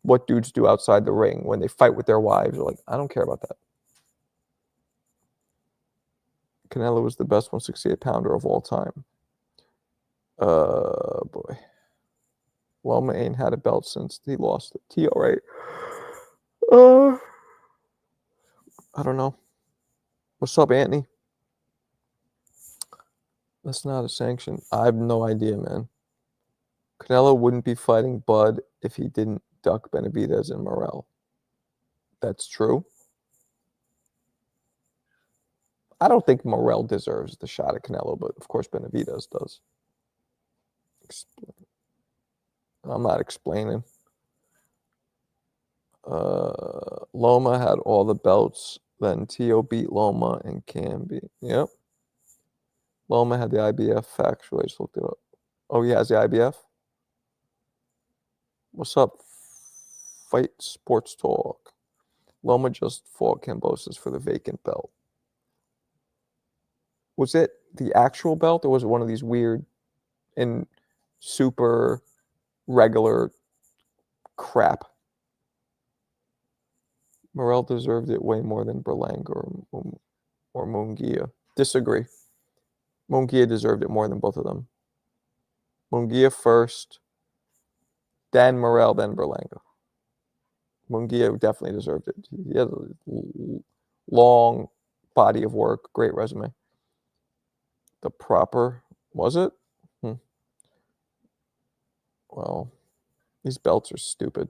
what dudes do outside the ring when they fight with their wives. Like, I don't care about that. Canelo was the best 168 pounder of all time. Boy. Loma ain't had a belt since he lost it. Tio, right? I don't know. What's up, Anthony? That's not a sanction. I have no idea, man. Canelo wouldn't be fighting Bud if he didn't duck Benavidez and Morrell. That's true. I don't think Morrell deserves the shot at Canelo, but of course Benavidez does. I'm not explaining. Loma had all the belts. Then Tio beat Loma and Cam beat. Yep. Loma had the IBF. Factually, I just looked it up. Oh, he has the IBF? What's up? Fight Sports Talk. Loma just fought Kambosos for the vacant belt. Was it the actual belt or was it one of these weird and super regular crap? Morrell deserved it way more than Berlanga or Munguia. Disagree. Munguia deserved it more than both of them. Munguia first, then Morrell, then Berlanga. Munguia definitely deserved it. He had a long body of work, great resume. The proper, was it? Well, these belts are stupid.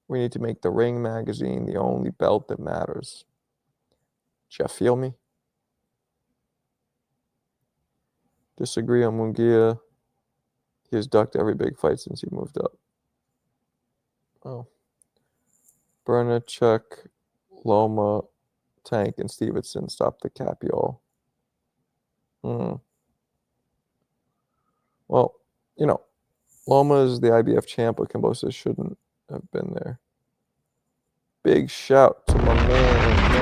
We need to make the Ring magazine the only belt that matters. Do you feel me? Disagree on Munguia. He has ducked every big fight since he moved up. Oh. Bernachek, Loma, Tank, and Stevenson stopped the cap, y'all. Well, you know, Loma is the IBF champ, but Kambosos shouldn't have been there. Big shout to my man,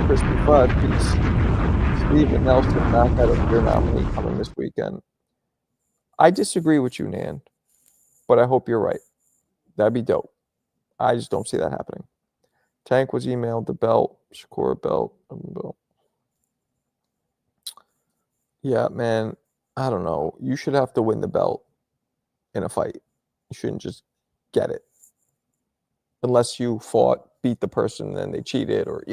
Crispy 5-piece. Steven Nelson, knockout of the year nominee coming this weekend. I disagree with you, Nan, but I hope you're right. That'd be dope. I just don't see that happening. Tank was emailed the belt, Shakur belt. Yeah, man, I don't know. You should have to win the belt in a fight. You shouldn't just get it. Unless you beat the person, and then they cheated, or,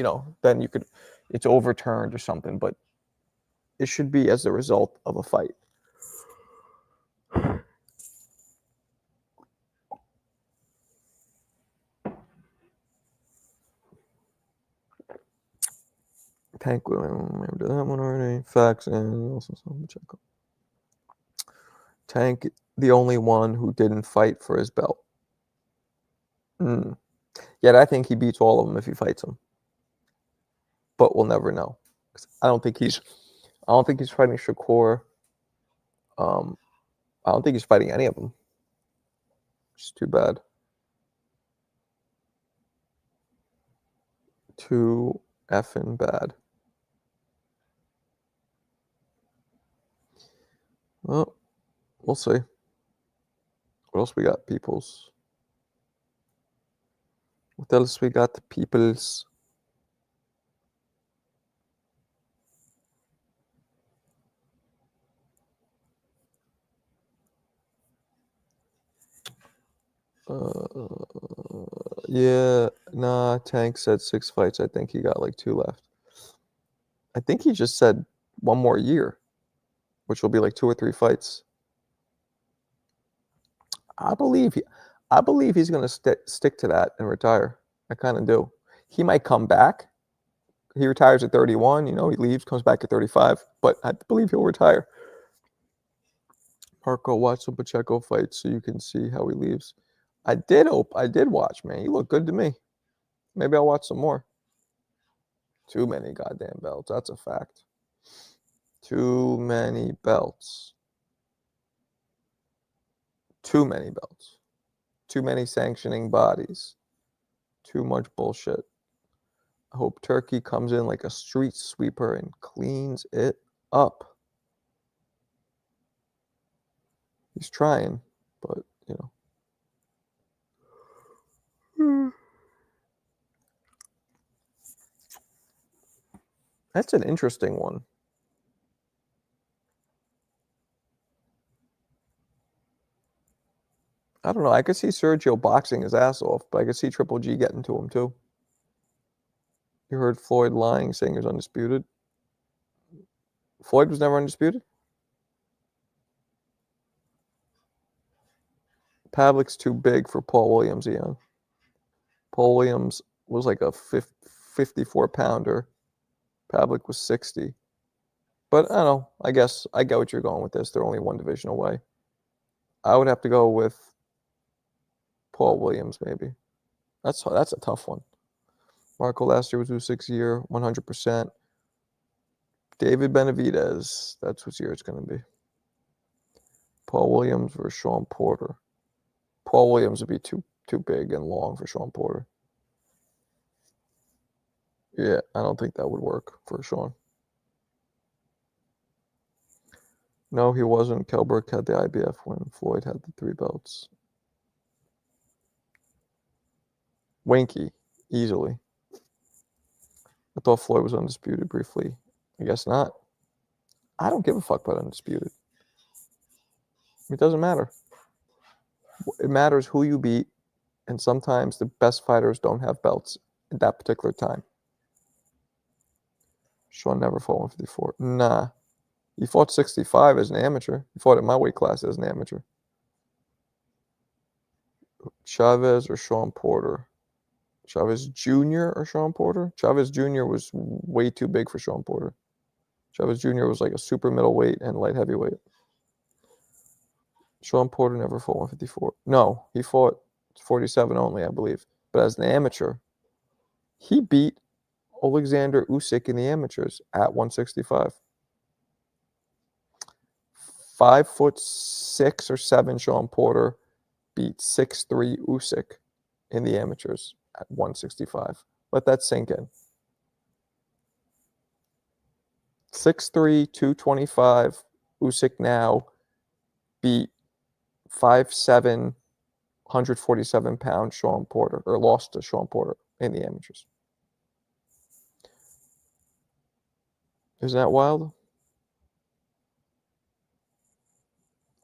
then you could, it's overturned or something, but it should be as a result of a fight. Tank, maybe did that one already. Facts, and also some Pacheco. Tank, the only one who didn't fight for his belt. Yet I think he beats all of them if he fights them. But we'll never know. I don't think he's fighting Shakur. I don't think he's fighting any of them. It's too bad. Too effing bad. Well, we'll see. What else we got, peoples? What else we got, peoples? Yeah, nah, Tank said 6 fights. I think he got like 2 left. I think he just said 1 more year, which will be like 2 or 3 fights. I believe he's going to stick to that and retire. I kind of do. He might come back. He retires at 31, he leaves, comes back at 35, but I believe he'll retire. Marco, watch some Pacheco fights so you can see how he leaves. I did watch, man. He looked good to me. Maybe I'll watch some more. Too many goddamn belts. That's a fact. Too many belts. Too many belts. Too many sanctioning bodies. Too much bullshit. I hope Turkey comes in like a street sweeper and cleans it up. He's trying, but, That's an interesting one. I don't know. I could see Sergio boxing his ass off, but I could see Triple G getting to him too. You heard Floyd lying, saying he was undisputed. Floyd was never undisputed? Pavlik's too big for Paul Williams, Ian. Paul Williams was like a 54-pounder. Pavlik was 60. But I don't know. I guess I get what you're going with this. They're only 1 division away. I would have to go with Paul Williams, maybe. That's a tough one. Marco last year was Usyk's year, 100%. David Benavidez, that's whose year it's going to be. Paul Williams versus Sean Porter. Paul Williams would be too big and long for Sean Porter. Yeah, I don't think that would work for Sean. No, he wasn't. Kelberg had the IBF when Floyd had the 3 belts. Winky, easily. I thought Floyd was undisputed briefly. I guess not. I don't give a fuck about undisputed. It doesn't matter. It matters who you beat, and sometimes the best fighters don't have belts at that particular time. Sean never fought 154. Nah. He fought 65 as an amateur. He fought in my weight class as an amateur. Chavez or Sean Porter? Chavez Jr. or Sean Porter? Chavez Jr. was way too big for Sean Porter. Chavez Jr. was like a super middleweight and light heavyweight. Sean Porter never fought 154. No, he fought 47 only, I believe. But as an amateur, he beat Alexander Usyk in the amateurs at 165. 5'6" or 7" Sean Porter beat 6'3" Usyk in the amateurs at 165. Let that sink in. 6'3", 225 Usyk now beat 5'7", 147-pound Sean Porter, or lost to Sean Porter in the amateurs. Isn't that wild?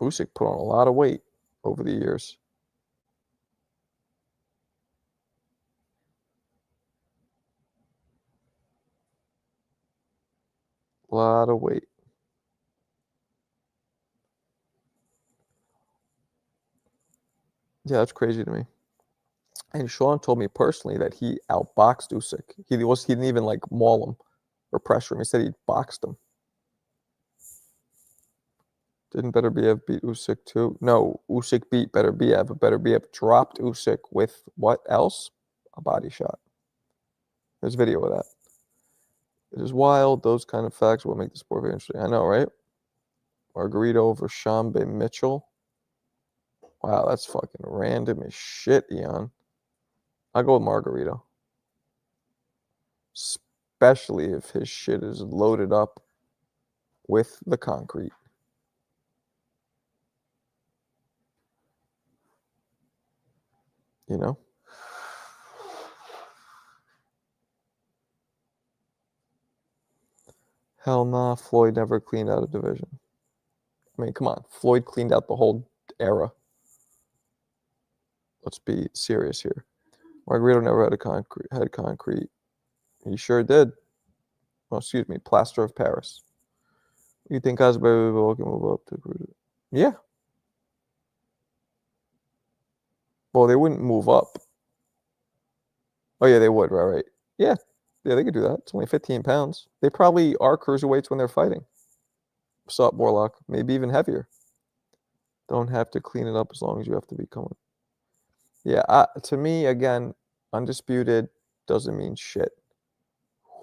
Usyk put on a lot of weight over the years. A lot of weight. Yeah, that's crazy to me. And Sean told me personally that he outboxed Usyk. He didn't even like maul him or pressure him. He said he boxed him. Didn't Beterbiev beat Usyk too? No, Usyk beat Beterbiev, but Beterbiev dropped Usyk with what else? A body shot. There's video of that. It is wild. Those kind of facts will make the sport very interesting. I know, right? Margarito over Shambe Mitchell. Wow, that's fucking random as shit, Eon. I'll go with Margarito. Especially if his shit is loaded up with the concrete. You know? Hell nah, Floyd never cleaned out a division. I mean, come on. Floyd cleaned out the whole era. Let's be serious here. Margarito never had concrete. He sure did. Oh, excuse me, plaster of Paris. You think Asbury can move up to cruiser? Yeah. Well, they wouldn't move up. Oh, yeah, they would, right. Yeah. Yeah, they could do that. It's only 15 pounds. They probably are cruiserweights when they're fighting. What's up, Warlock? Maybe even heavier. Don't have to clean it up as long as you have to become it. Yeah, to me, again, undisputed doesn't mean shit.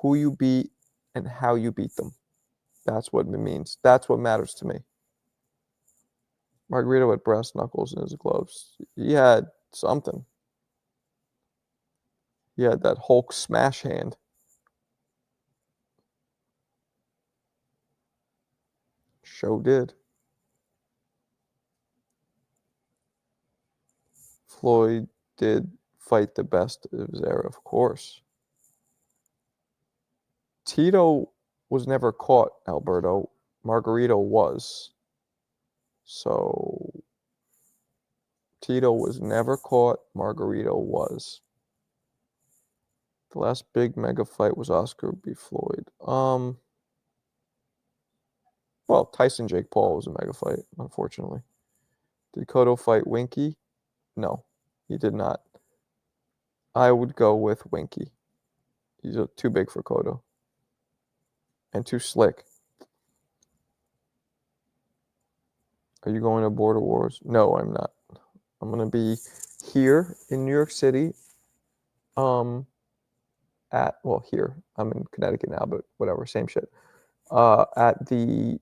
Who you beat and how you beat them. That's what it means. That's what matters to me. Margarito had brass knuckles in his gloves. He had something. He had that Hulk smash hand. Show did. Floyd did fight the best of his era, of course. Tito was never caught, Alberto. Margarito was. So Tito was never caught. Margarito was. The last big mega fight was Oscar v. Floyd. Well, Tyson Jake Paul was a mega fight, unfortunately. Did Cotto fight Winky? No, he did not. I would go with Winky. He's too big for Cotto. And too slick. Are you going to Border Wars? No, I'm not. I'm going to be here in New York City. Here. I'm in Connecticut now, but whatever, same shit. At the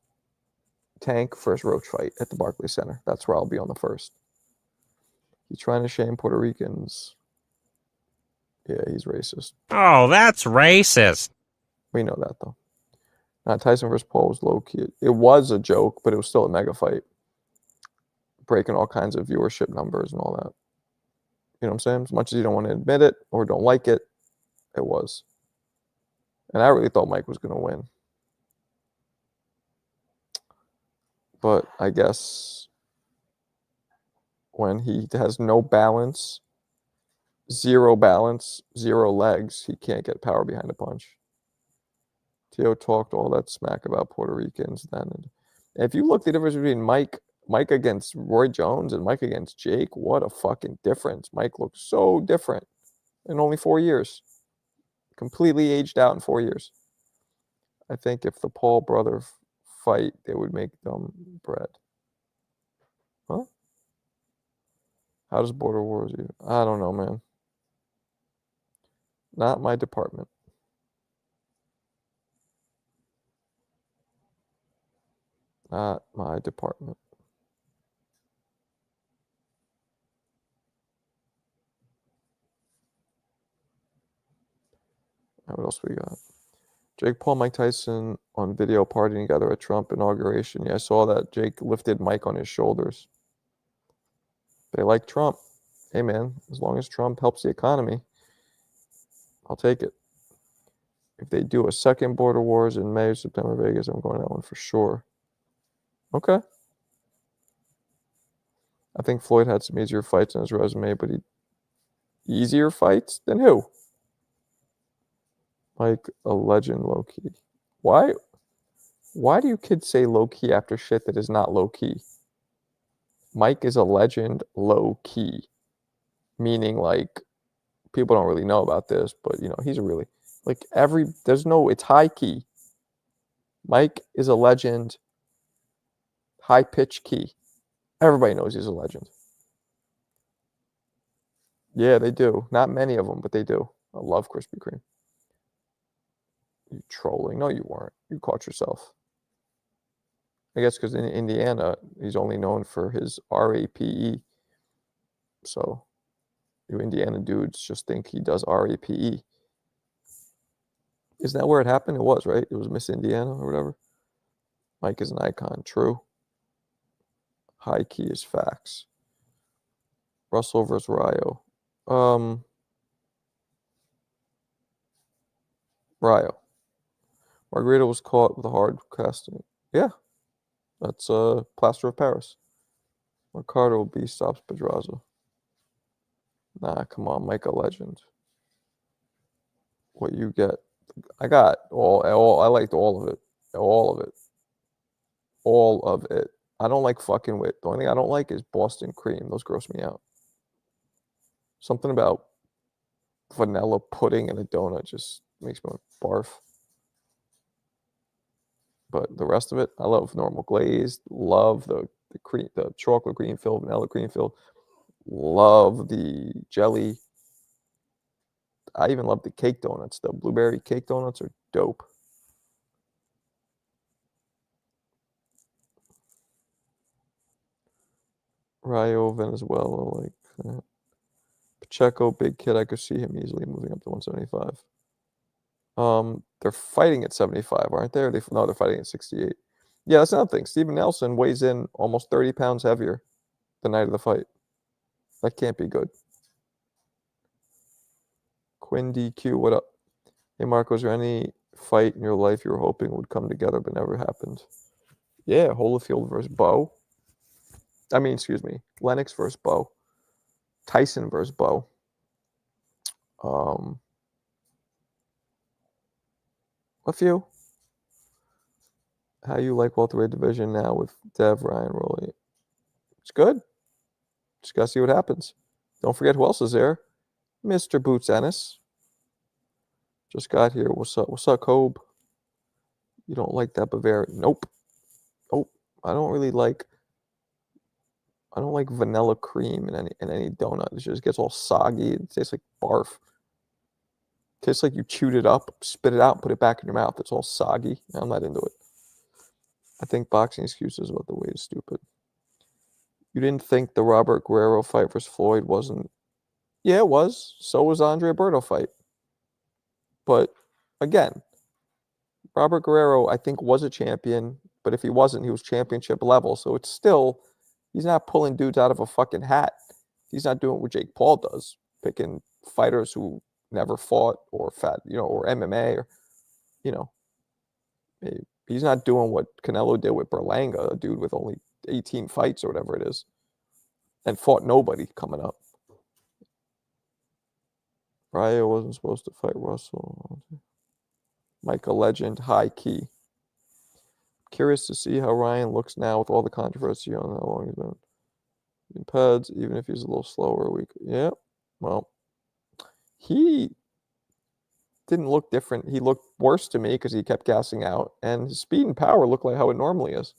Tank first Roach fight at the Barclays Center. That's where I'll be on the 1st. He's trying to shame Puerto Ricans. Yeah, he's racist. Oh, that's racist. We know that, though. Tyson versus Paul was low-key. It was a joke, but it was still a mega fight. Breaking all kinds of viewership numbers and all that. You know what I'm saying? As much as you don't want to admit it or don't like it, it was. And I really thought Mike was going to win. But I guess when he has no balance, zero legs, he can't get power behind a punch. Tio talked all that smack about Puerto Ricans then. And if you look the difference between Mike against Roy Jones and Mike against Jake, what a fucking difference. Mike looks so different in only 4 years. Completely aged out in 4 years. I think if the Paul brother fight, they would make them bread. Huh? How does Border Wars you? I don't know, man. Not my department. Not my department. What else we got? Jake Paul, Mike Tyson on video partying together at Trump inauguration. Yeah, I saw that. Jake lifted Mike on his shoulders. They like Trump. Hey, man, as long as Trump helps the economy, I'll take it. If they do a second Border Wars in May or September, Vegas, I'm going to that one for sure. Okay. I think Floyd had some easier fights on his resume, but easier fights than who? Like a legend, low key. Why do you kids say low key after shit that is not low key? Mike is a legend, low key, meaning like people don't really know about this, but he's a really it's high key. Mike is a legend, high pitch key. Everybody knows he's a legend. Yeah, they do. Not many of them, but they do. I love Krispy Kreme. You trolling? No, you weren't. You caught yourself. I guess because in Indiana, he's only known for his RAPE. So, you Indiana dudes just think he does RAPE. Isn't that where it happened? It was, right? It was Miss Indiana or whatever. Mike is an icon. True. High key is facts. Russell versus Ryo. Ryo. Margarita was caught with a hard casting. Yeah. That's plaster of Paris. Ricardo B stops Pedraza. Nah, come on, Mike a legend. What you get? I got all I liked all of it. All of it. All of it. I don't like fucking with. The only thing I don't like is Boston cream. Those gross me out. Something about vanilla pudding in a donut just makes me want to barf. But the rest of it, I love normal glazed. Love the cream, the chocolate cream filled, vanilla cream filled. Love the jelly. I even love the cake donuts. The blueberry cake donuts are dope. Rayo, Venezuela, like that. Pacheco, big kid. I could see him easily moving up to 175. They're fighting at 75, aren't they? No, they're fighting at 68. Yeah, that's another thing. Steven Nelson weighs in almost 30 pounds heavier the night of the fight. That can't be good. Quinn DQ, what up? Hey, Marco, is there any fight in your life you were hoping would come together but never happened? Yeah, Holyfield versus Bo. Excuse me, Lennox versus Bo. Tyson versus Bo. A few. How you like welterweight division now with Dev, Ryan, Rolly? It's good. Just gotta see what happens. Don't forget who else is there. Mr. Boots Ennis. Just got here. What's up? What's up, Kobe? You don't like that Bavarian? Nope. I don't like vanilla cream in any donut. It just gets all soggy. It tastes like barf. It tastes like you chewed it up, spit it out, and put it back in your mouth. It's all soggy. I'm not into it. I think boxing excuses about the weight is stupid. You didn't think the Robert Guerrero fight versus Floyd wasn't? Yeah, it was. So was Andre Berto fight. But again, Robert Guerrero, I think, was a champion. But if he wasn't, he was championship level. So it's still, he's not pulling dudes out of a fucking hat. He's not doing what Jake Paul does, picking fighters who never fought or or MMA or, he's not doing what Canelo did with Berlanga, a dude with only 18 fights or whatever it is. and fought nobody coming up. Raya wasn't supposed to fight Russell. Michael Legend, high key. Curious to see how Ryan looks now with all the controversy on how long he's been in Peds, even if he's a little slower or weaker. Yeah, well, he didn't look different. He looked worse to me because he kept gassing out, and his speed and power looked like how it normally is.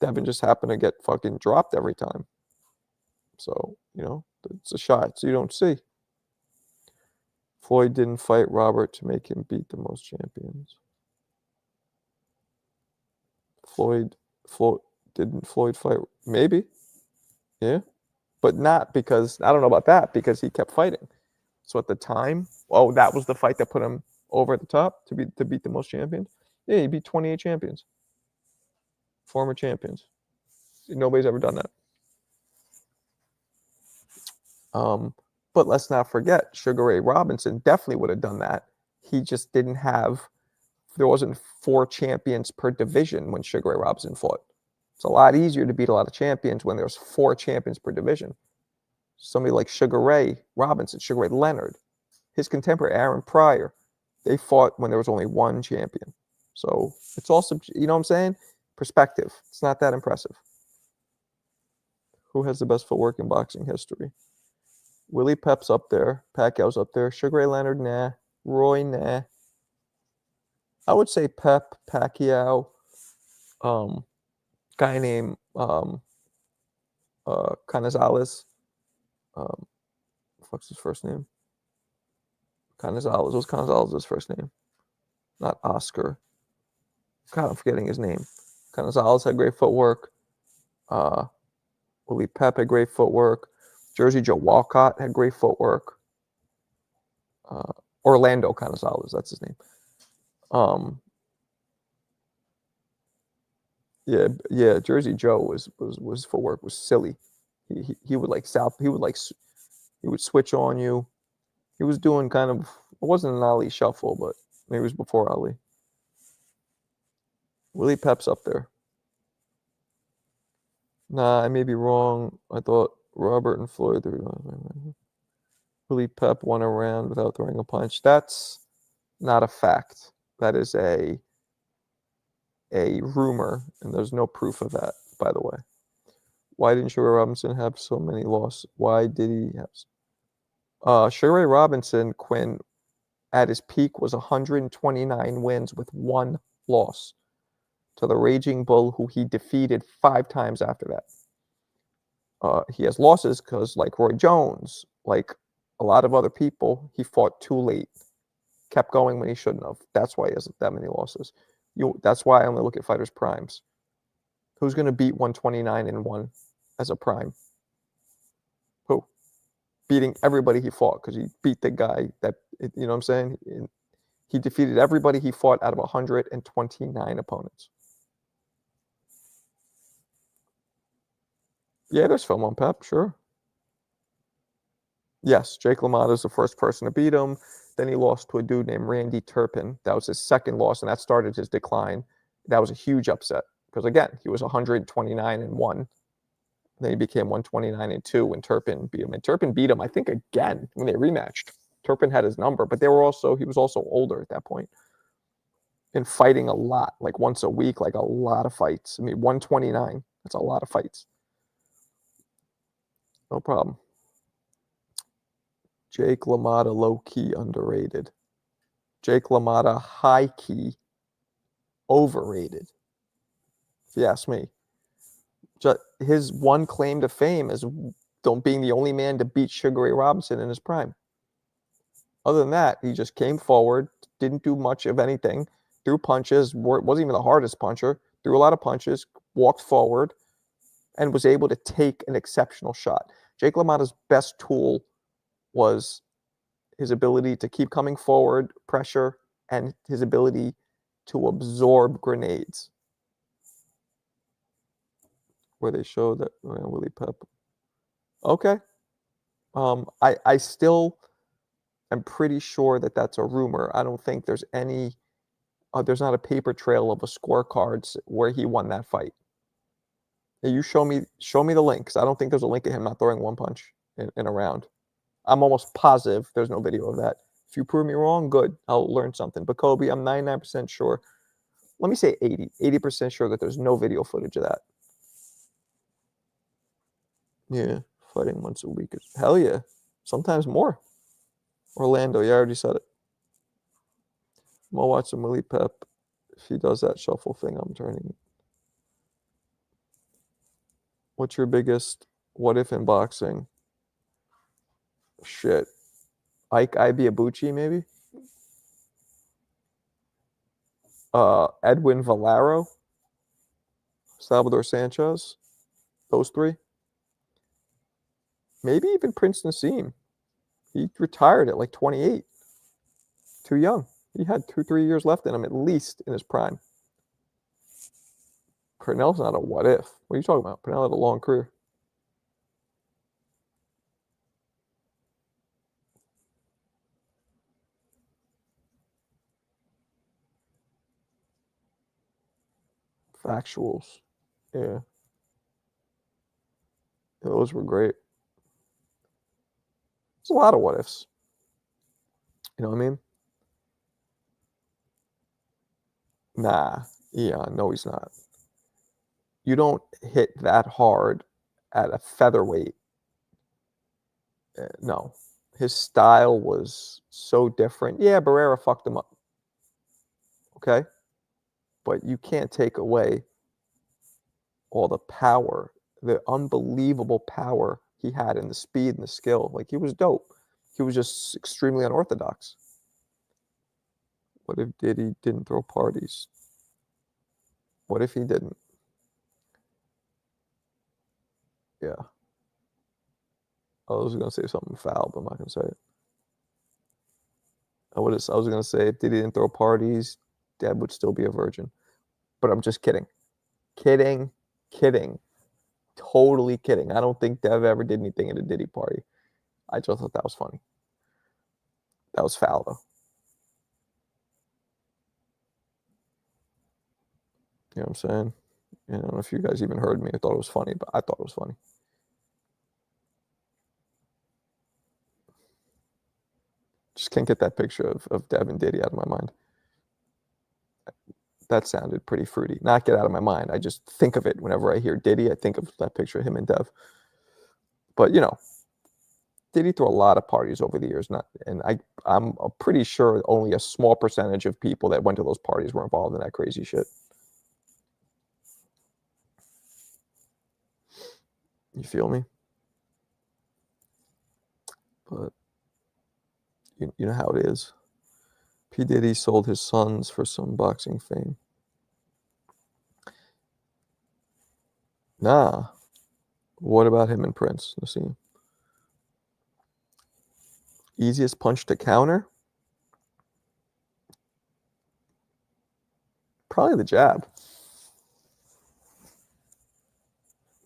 Devin just happened to get fucking dropped every time. So, it's a shot, so you don't see. Floyd didn't fight Robert to make him beat the most champions. Floyd didn't Floyd fight? Maybe. Yeah. But not because, I don't know about that, because he kept fighting. So at the time, that was the fight that put him over the top to beat the most champions. Yeah, he beat 28 champions. Former champions. Nobody's ever done that. But let's not forget, Sugar Ray Robinson definitely would have done that. He just didn't have, there wasn't 4 champions per division when Sugar Ray Robinson fought. It's a lot easier to beat a lot of champions when there's 4 champions per division. Somebody like Sugar Ray Robinson, Sugar Ray Leonard, his contemporary Aaron Pryor, they fought when there was only 1 champion. So it's also, you know what I'm saying? Perspective. It's not that impressive. Who has the best footwork in boxing history? Willie Pep's up there. Pacquiao's up there. Sugar Ray Leonard, nah. Roy, nah. I would say Pep, Pacquiao, guy named Canizales. What's his first name? Canizales. What's Canizales' first name? Not Oscar. God, I'm forgetting his name. Canizales had great footwork. Willie Pep had great footwork. Jersey Joe Walcott had great footwork. Orlando Canizales, that's his name. Yeah. Jersey Joe was footwork was silly. He would he would switch on you. He was doing kind of, it wasn't an Ali shuffle, but maybe it was before Ali. Willie Pep's up there. Nah, I may be wrong. I thought Robert and Floyd. Willie Pep won a round without throwing a punch. That's not a fact. That is a rumor, and there's no proof of that, by the way. Why didn't Sugar Ray Robinson have so many losses? Why did he have? Sugar Ray Robinson, Quinn, at his peak was 129 wins with 1 loss to the Raging Bull, who he defeated 5 times after that. He has losses because, like Roy Jones, like a lot of other people, he fought too late, kept going when he shouldn't have. That's why he has that many losses. That's why I only look at fighters' primes. Who's going to beat 129 and 1 as a prime? Who? Beating everybody he fought because he beat the guy that, you know what I'm saying? He defeated everybody he fought out of 129 opponents. Yeah, there's film on Pep, sure. Yes, Jake LaMotta is the first person to beat him. Then he lost to a dude named Randy Turpin. That was his second loss, and that started his decline. That was a huge upset because, again, he was 129 and 1. Then he became 129 and 2 when Turpin beat him. And Turpin beat him, I think, again when they rematched. Turpin had his number, but he was also older at that point. And fighting a lot, like once a week, like a lot of fights. I mean, 129, that's a lot of fights. No problem. Jake LaMotta, low-key underrated. Jake LaMotta, high-key overrated, if you ask me. His one claim to fame is being the only man to beat Sugar Ray Robinson in his prime. Other than that, he just came forward, didn't do much of anything, threw punches, wasn't even the hardest puncher, threw a lot of punches, walked forward, and was able to take an exceptional shot. Jake LaMotta's best tool was his ability to keep coming forward, pressure, and his ability to absorb grenades. Where they show that Willie Pep. Okay. I still am pretty sure that that's a rumor. I don't think there's there's not a paper trail of a scorecards where he won that fight. Yeah, you show me the link, because I don't think there's a link of him not throwing one punch in a round. I'm almost positive there's no video of that. If you prove me wrong, good. I'll learn something. But Kobe, I'm 99% sure. Let me say 80% sure that there's no video footage of that. Yeah, fighting once a week. Hell yeah. Sometimes more. Orlando, you already said it. I'll watch some Willie Pep. If he does that shuffle thing, I'm turning. What's your biggest what if in boxing? Shit. Ike Ibiabuchi, maybe? Edwin Valero? Salvador Sanchez? Those three? Maybe even Prince Nassim. He retired at like 28. Too young. He had 2-3 years left in him, at least in his prime. Purnell's not a what if. What are you talking about? Purnell had a long career. Factuals. Yeah. Those were great. It's a lot of what ifs. You know what I mean? Nah. Yeah, no, he's not. You don't hit that hard at a featherweight. No. His style was so different. Yeah, Barrera fucked him up. Okay? But you can't take away all the power, the unbelievable power he had, and the speed and the skill. Like, he was dope. He was just extremely unorthodox. What if Diddy didn't throw parties? What if he didn't? Yeah. I was going to say something foul, but I'm not going to say it. I was going to say if Diddy didn't throw parties, Deb would still be a virgin. But I'm just kidding. Kidding. Totally kidding. I don't think Dev ever did anything at a Diddy party. I just thought that was funny. That was foul, though. You know what I'm saying? I don't know if you guys even heard me. I thought it was funny, but I thought it was funny. Just can't get that picture of Dev and Diddy out of my mind. That sounded pretty fruity. Not get out of my mind. I just think of it whenever I hear Diddy. I think of that picture of him and Dev. But, you know, Diddy threw a lot of parties over the years, I'm pretty sure only a small percentage of people that went to those parties were involved in that crazy shit. You feel me? But you know how it is. P. Diddy sold his sons for some boxing fame. Nah. What about him and Prince? Let's see. Easiest punch to counter? Probably the jab.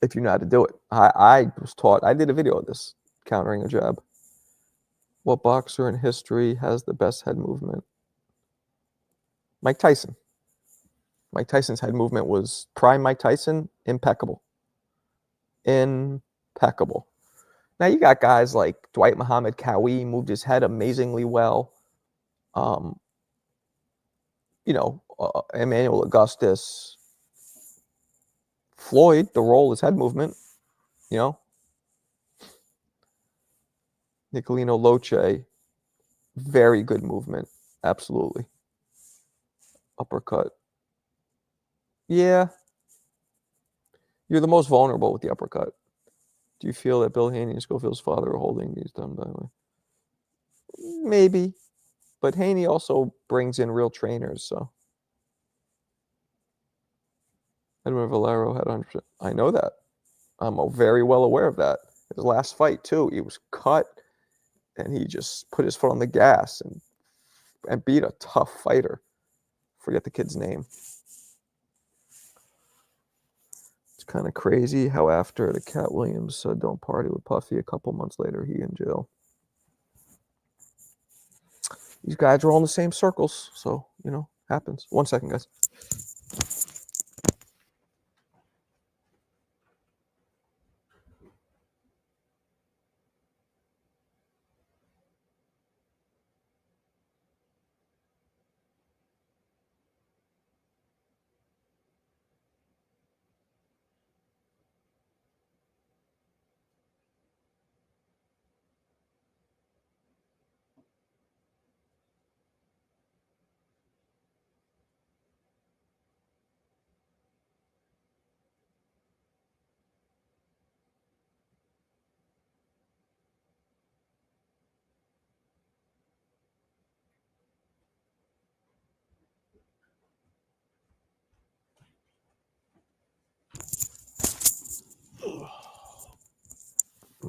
If you know how to do it. I was taught, I did a video of this, countering a jab. What boxer in history has the best head movement? Mike Tyson. Mike Tyson's head movement was prime Mike Tyson, impeccable. Impeccable. Now you got guys like Dwight Muhammad Cowie, moved his head amazingly well. Emmanuel Augustus. Floyd, the role is head movement, Nicolino Loche, very good movement, absolutely. Uppercut. Yeah. You're the most vulnerable with the uppercut. Do you feel that Bill Haney and Schofield's father are holding these dumb by the way? Maybe. But Haney also brings in real trainers, so. Edwin Valero had 100%. I know that. I'm very well aware of that. His last fight, too, he was cut, and he just put his foot on the gas and beat a tough fighter. Forget the kid's name. It's kind of crazy how after the Cat Williams said don't party with Puffy, a couple months later, he in jail. These guys are all in the same circles, so, happens. 1 second, guys.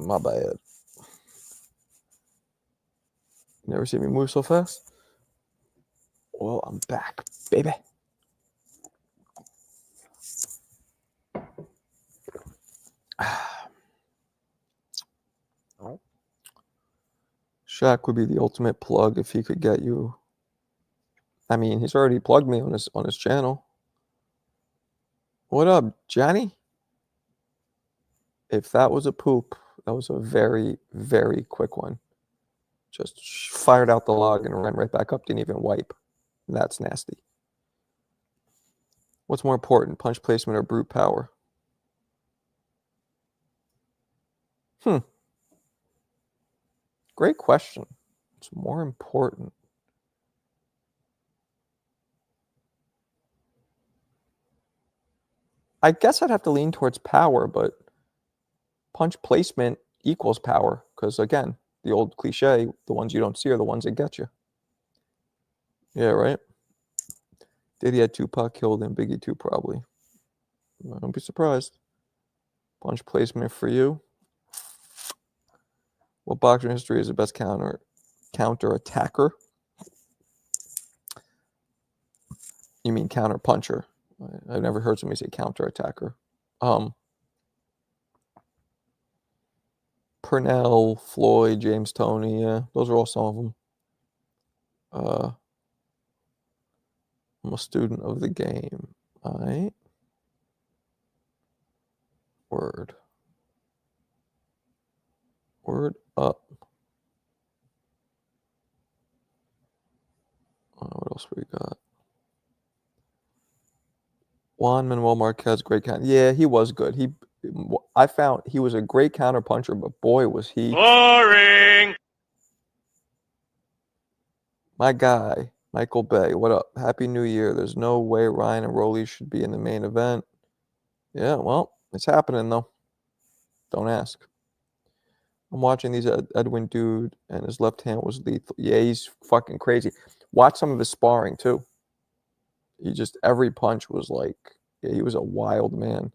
My bad. Never seen me move so fast? Well, I'm back, baby. Shaq would be the ultimate plug if he could get you. I mean, he's already plugged me on his channel. What up, Johnny? If that was a poop, that was a very, very quick one. Just fired out the log and ran right back up. Didn't even wipe. That's nasty. What's more important, punch placement or brute power? Great question. What's more important? I guess I'd have to lean towards power, but punch placement equals power because, again, the old cliche, the ones you don't see are the ones that get you. Yeah, right? Diddy had Tupac killed and Biggie too, probably. Don't be surprised. Punch placement for you. What boxer in history is the best counter attacker? You mean counter puncher? I've never heard somebody say counter attacker. Purnell, Floyd, James Toney, yeah, those are all some of them. I'm a student of the game. All right. Word up. What else we got? Juan Manuel Marquez, great counter. Yeah, he was good. I found he was a great counter puncher, but boy was he. Boring. My guy, Michael Bay, what up? Happy New Year. There's no way Ryan and Rolly should be in the main event. Yeah, well, it's happening though. Don't ask. I'm watching these Edwin dude, and his left hand was lethal. Yeah, he's fucking crazy. Watch some of his sparring too. Every punch was like, yeah, he was a wild man.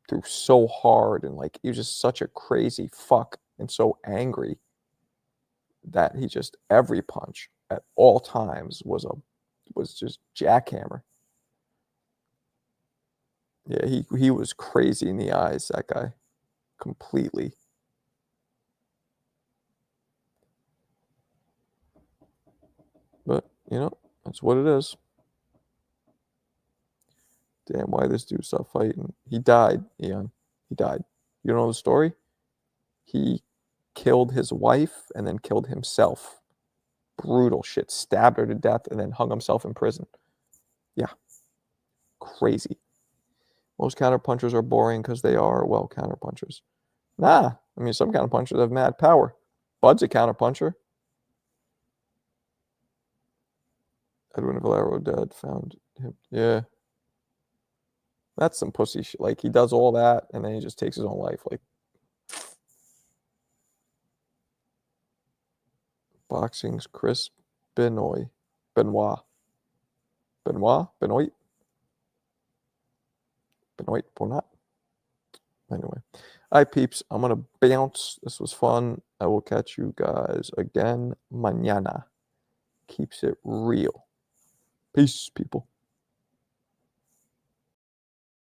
Threw so hard, and like he was just such a crazy fuck and so angry that every punch at all times was just jackhammer. Yeah, he was crazy in the eyes, that guy. Completely. But, that's what it is. Damn, why this dude stopped fighting? He died, Ian. He died. You don't know the story? He killed his wife and then killed himself. Brutal shit. Stabbed her to death and then hung himself in prison. Yeah. Crazy. Most counterpunchers are boring because they are, well, counterpunchers. Nah. I mean, some counterpunchers have mad power. Bud's a counterpuncher. Edwin Valero dead. Found him. Yeah. That's some pussy shit. Like, he does all that, and then he just takes his own life. Like, boxing's Chris Benoit. Benoit. Anyway. All right, peeps. I'm going to bounce. This was fun. I will catch you guys again mañana. Keeps it real. Peace, people.